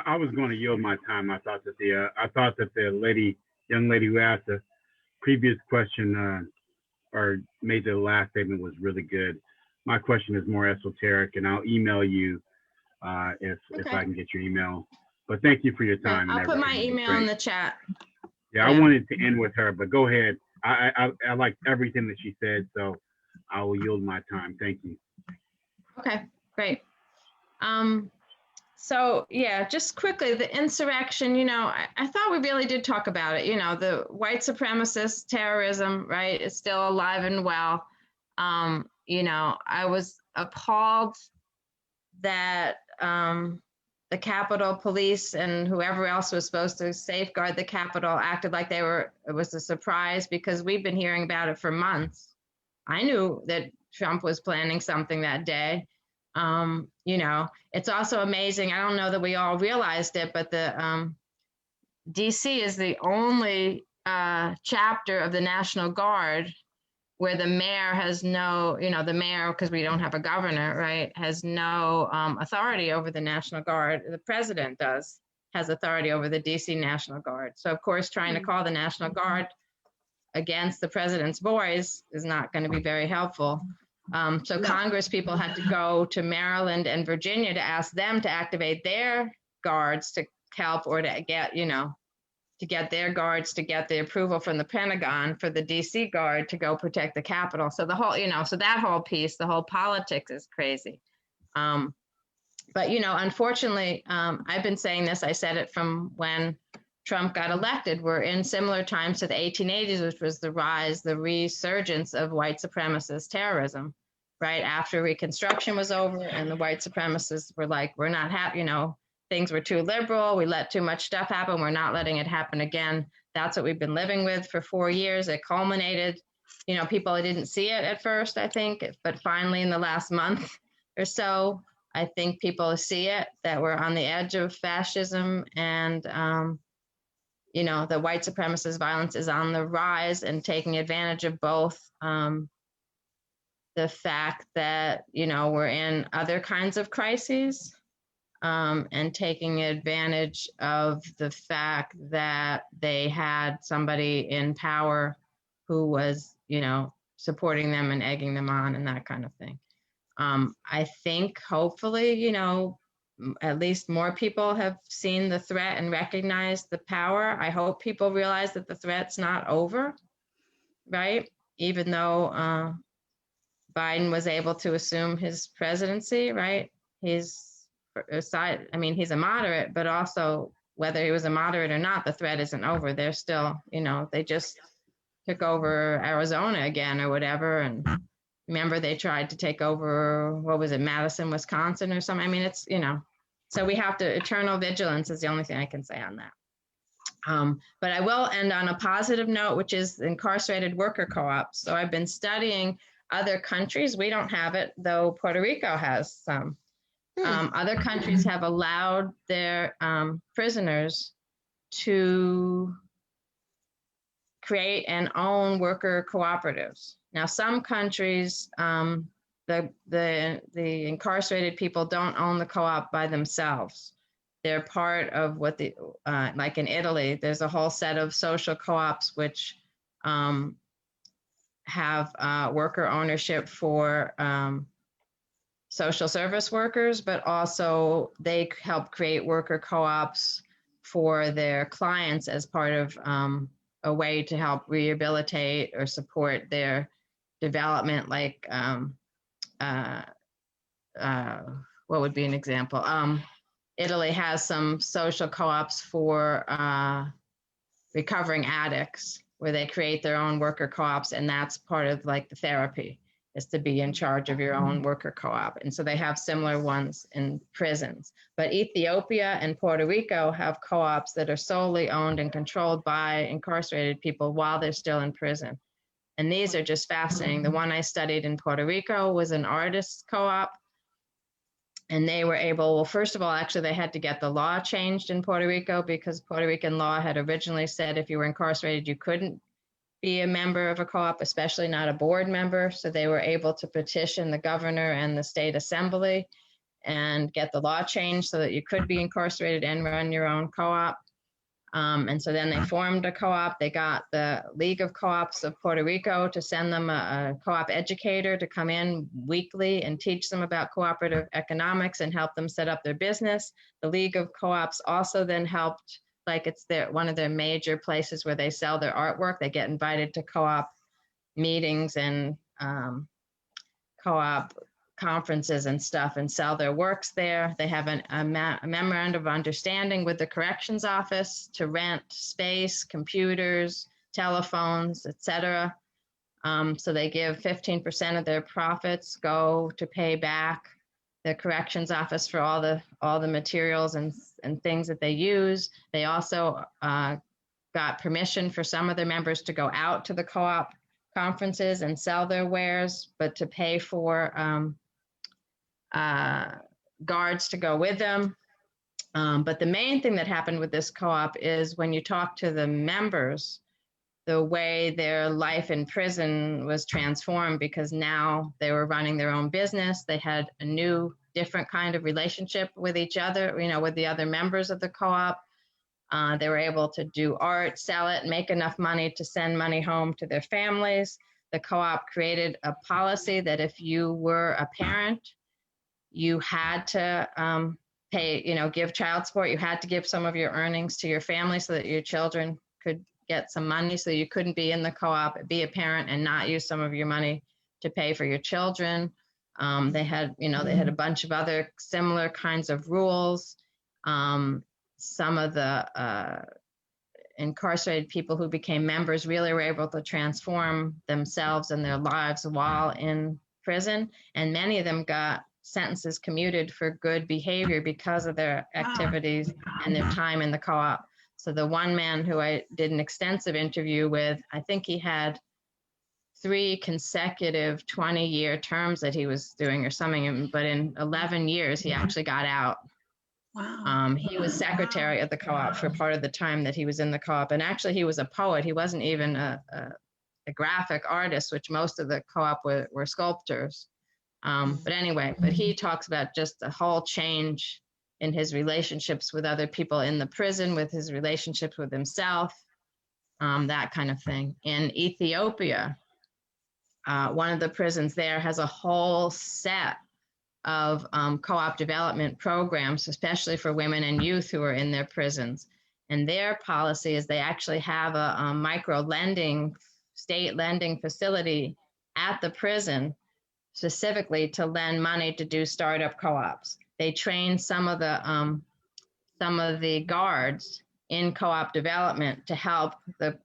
I was going to yield my time. I thought that the young lady who asked the previous question or made the last statement was really good. My question is more esoteric, and I'll email you if I can get your email. But thank you for your time. I'll put my email in the chat. Yeah, I wanted to end with her, but go ahead. I liked everything that she said, so I will yield my time. Thank you. Okay, great. So yeah, just quickly, the insurrection, I thought we really did talk about it. The white supremacist terrorism, right, is still alive and well. I was appalled that the Capitol Police and whoever else was supposed to safeguard the Capitol acted like it was a surprise, because we've been hearing about it for months. I knew that Trump was planning something that day. It's also amazing. I don't know that we all realized it, but the DC is the only chapter of the National Guard where the mayor has the mayor, because we don't have a governor, right, has no authority over the National Guard. The president has authority over the DC National Guard. So, of course, trying to call the National Guard against the president's voice is not going to be very helpful. So Congress people had to go to Maryland and Virginia to ask them to activate their guards to help, or to get their guards to get the approval from the Pentagon for the DC Guard to go protect the Capitol. So the whole, so that whole piece, the whole politics is crazy. But, unfortunately, I've been saying this, I said it from when Trump got elected. We're in similar times to the 1880s, which was the resurgence of white supremacist terrorism, right? After Reconstruction was over and the white supremacists were like, we're not happy, things were too liberal. We let too much stuff happen. We're not letting it happen again. That's what we've been living with for 4 years. It culminated, people didn't see it at first, I think, but finally in the last month or so, I think people see it, that we're on the edge of fascism, and, the white supremacist violence is on the rise and taking advantage of both the fact that, we're in other kinds of crises, and taking advantage of the fact that they had somebody in power who was, supporting them and egging them on and that kind of thing. I think hopefully, at least more people have seen the threat and recognized the power. I hope people realize that the threat's not over, right? Even though Biden was able to assume his presidency, right? He's a moderate, but also whether he was a moderate or not, the threat isn't over. They're still, they just took over Arizona again or whatever. And remember, they tried to take over, what was it, Madison, Wisconsin or something. I mean, it's, so we have to, eternal vigilance is the only thing I can say on that. But I will end on a positive note, which is incarcerated worker co-ops. So I've been studying other countries. We don't have it, though Puerto Rico has some. Other countries have allowed their prisoners to create and own worker cooperatives. Now, some countries, the incarcerated people don't own the co-op by themselves. They're part of what like in Italy, there's a whole set of social co-ops which have worker ownership for social service workers, but also they help create worker co-ops for their clients as part of a way to help rehabilitate or support their development, like what would be an example? Italy has some social co-ops for recovering addicts, where they create their own worker co-ops, and that's part of like the therapy, is to be in charge of your own worker co-op. And so they have similar ones in prisons. But Ethiopia and Puerto Rico have co-ops that are solely owned and controlled by incarcerated people while they're still in prison. And these are just fascinating. The one I studied in Puerto Rico was an artist co-op. And they were able, well, first of all, actually, they had to get the law changed in Puerto Rico, because Puerto Rican law had originally said if you were incarcerated, you couldn't be a member of a co-op, especially not a board member. So they were able to petition the governor and the state assembly and get the law changed so that you could be incarcerated and run your own co-op. And so then they formed a co-op. They got the League of Co-ops of Puerto Rico to send them a co-op educator to come in weekly and teach them about cooperative economics and help them set up their business. The League of Co-ops also then helped, like it's one of their major places where they sell their artwork. They get invited to co-op meetings and co-op conferences and stuff and sell their works there. They have a memorandum of understanding with the corrections office to rent space, computers, telephones, etc. So they give 15% of their profits go to pay back the corrections office for all the materials and things that they use. They also got permission for some of their members to go out to the co-op conferences and sell their wares, but to pay for guards to go with them. But the main thing that happened with this co-op is when you talk to the members, the way their life in prison was transformed, because now they were running their own business. They had a new, different kind of relationship with each other, with the other members of the co-op. They were able to do art, sell it, make enough money to send money home to their families. The co-op created a policy that if you were a parent, you had to pay, give child support. You had to give some of your earnings to your family so that your children could get some money. So you couldn't be in the co-op, be a parent, and not use some of your money to pay for your children. They had a bunch of other similar kinds of rules. Some of the incarcerated people who became members really were able to transform themselves and their lives while in prison. And many of them got sentences commuted for good behavior because of their activities and their time in the co-op. So the one man who I did an extensive interview with, I think he had 3 consecutive 20-year terms that he was doing or something, but in 11 years, he actually got out. Wow. He was secretary of the co-op for part of the time that he was in the co-op. And actually, he was a poet. He wasn't even a graphic artist, which most of the co-op were sculptors. But anyway, he talks about just the whole change in his relationships with other people in the prison, with his relationships with himself, that kind of thing. In Ethiopia, one of the prisons there has a whole set of co-op development programs, especially for women and youth who are in their prisons. And their policy is they actually have a micro lending, state lending facility at the prison specifically to lend money to do startup co-ops. They train some of the guards in co-op development to help the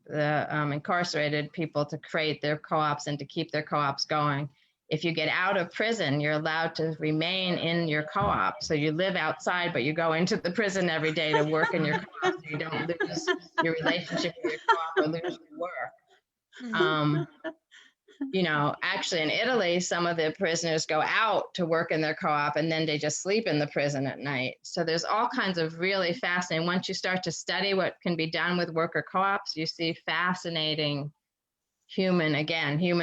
incarcerated people to create their co-ops and to keep their co-ops going. If you get out of prison, you're allowed to remain in your co-op. So you live outside, but you go into the prison every day to work in your co-op, so you don't lose your relationship with your co-op or lose your work. Actually in Italy, some of the prisoners go out to work in their co-op and then they just sleep in the prison at night. So there's all kinds of really fascinating, once you start to study what can be done with worker co-ops, you see fascinating human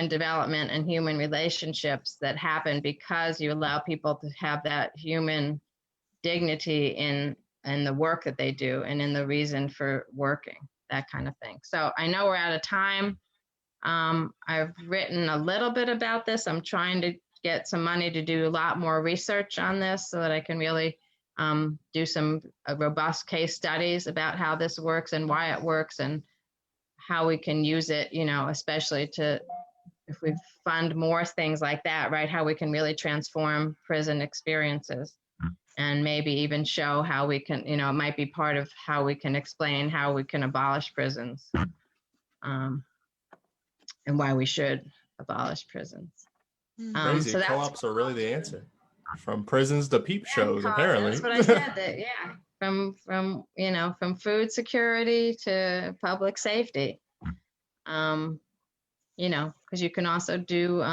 development and human relationships that happen because you allow people to have that human dignity in the work that they do and in the reason for working, that kind of thing. So I know we're out of time. I've written a little bit about this. I'm trying to get some money to do a lot more research on this so that I can really do some robust case studies about how this works and why it works and how we can use it, especially if we fund more things like that, right? How we can really transform prison experiences and maybe even show how we can, it might be part of how we can explain how we can abolish prisons. And why we should abolish prisons. Crazy. So Co-ops are really the answer. From prisons to peep shows, apparently. That's what I said. From food security to public safety. Because you can also do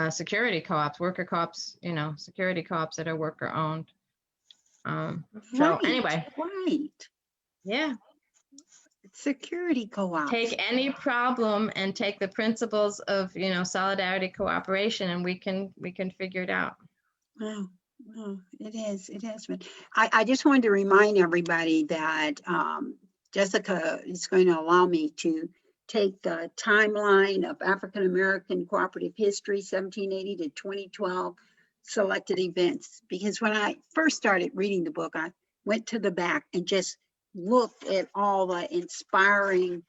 security co-ops, worker co-ops. Security co-ops that are worker owned. Anyway. Right. Yeah. Security co-ops. Take any problem and take the principles of solidarity, cooperation, and we can figure it out. Wow, it has been. I just wanted to remind everybody that Jessica is going to allow me to take the timeline of African American cooperative history, 1780 to 2012, selected events. Because when I first started reading the book, I went to the back and just looked at all the inspiring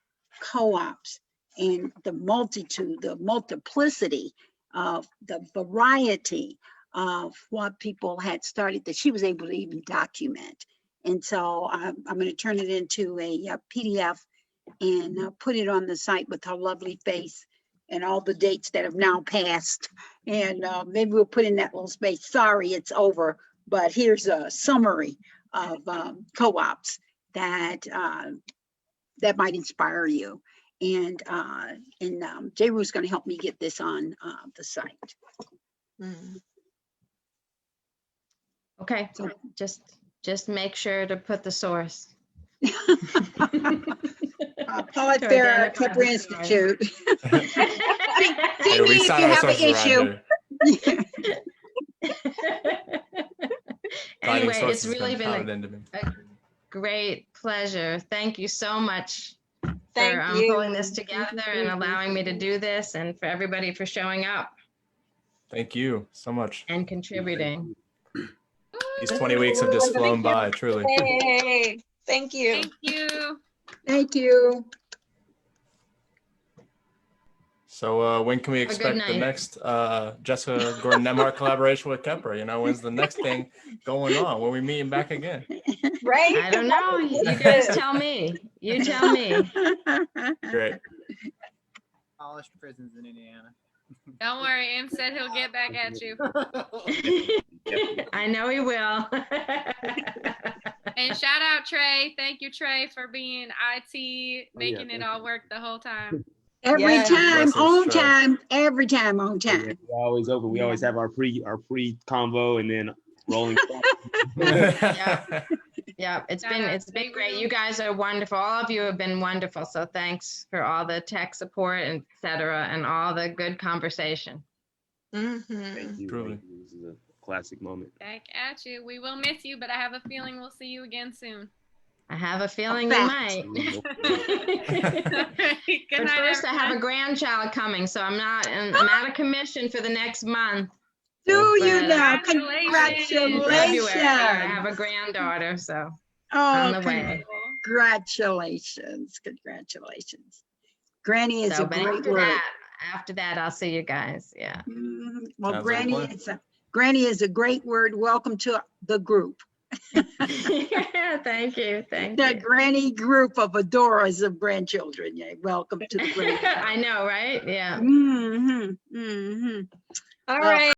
co-ops and the multitude, the multiplicity of the variety of what people had started that she was able to even document. And so I'm going to turn it into a PDF and put it on the site with her lovely face and all the dates that have now passed. And maybe we'll put in that little space, sorry, it's over, but here's a summary of co-ops that that might inspire you. And J. Rue's going to help me get this on the site. Okay, So- just make sure to put the source. Poet To Fair, identify Cooper the Institute. Hey, See we me if sign you have an ourselves around issue. here. Finding Anyway, sources it's has really been pounded into me. a great pleasure. Thank you so much Thank for you. pulling this together and allowing me to do this, and for everybody for showing up Thank you so much. and contributing. These 20 weeks have just flown by, truly. Hey, thank you. Thank you. Thank you. So when can we Have a good expect the night. next Jessica Gordon Nembhard collaboration with Kemper? You know, when's the next thing going on? When we meeting back again? Right? I don't know. You guys tell me. You tell me. Great. Polished prisons in Indiana. Don't worry, Em said he'll get back at you. I know he will. And shout out Trey. Thank you, Trey, for being IT, making it all work the whole time. Every Yeah. time, Blessings, on Trey. time, every time on Yeah, time. we're always open. We always have our pre convo and then rolling. Yeah, it's Shout been out great. Trey. You guys are wonderful. All of you have been wonderful. So thanks for all the tech support and et cetera, and all the good conversation. Mhm. Thank you. Truly. Thank you. This is a classic moment. Back at you. We will miss you, but I have a feeling we'll see you again soon. I have a feeling you fact. might. Good But night, first, I have a everyone. grandchild coming, so I'm out of commission for the next month. Do you But, now? in Congratulations. February, I Congratulations. have a granddaughter, so Oh, on the way. congratulations. Congratulations. Granny is So, a but great word. after that, I'll see you guys. Yeah. Well, Sounds like a plan. Granny is a great word. Welcome to the group. Thank you. Thank The you. granny group of adoras of grandchildren. Yeah, welcome to the group. I know, right? Yeah. Mm-hmm, mm-hmm. All Well, right.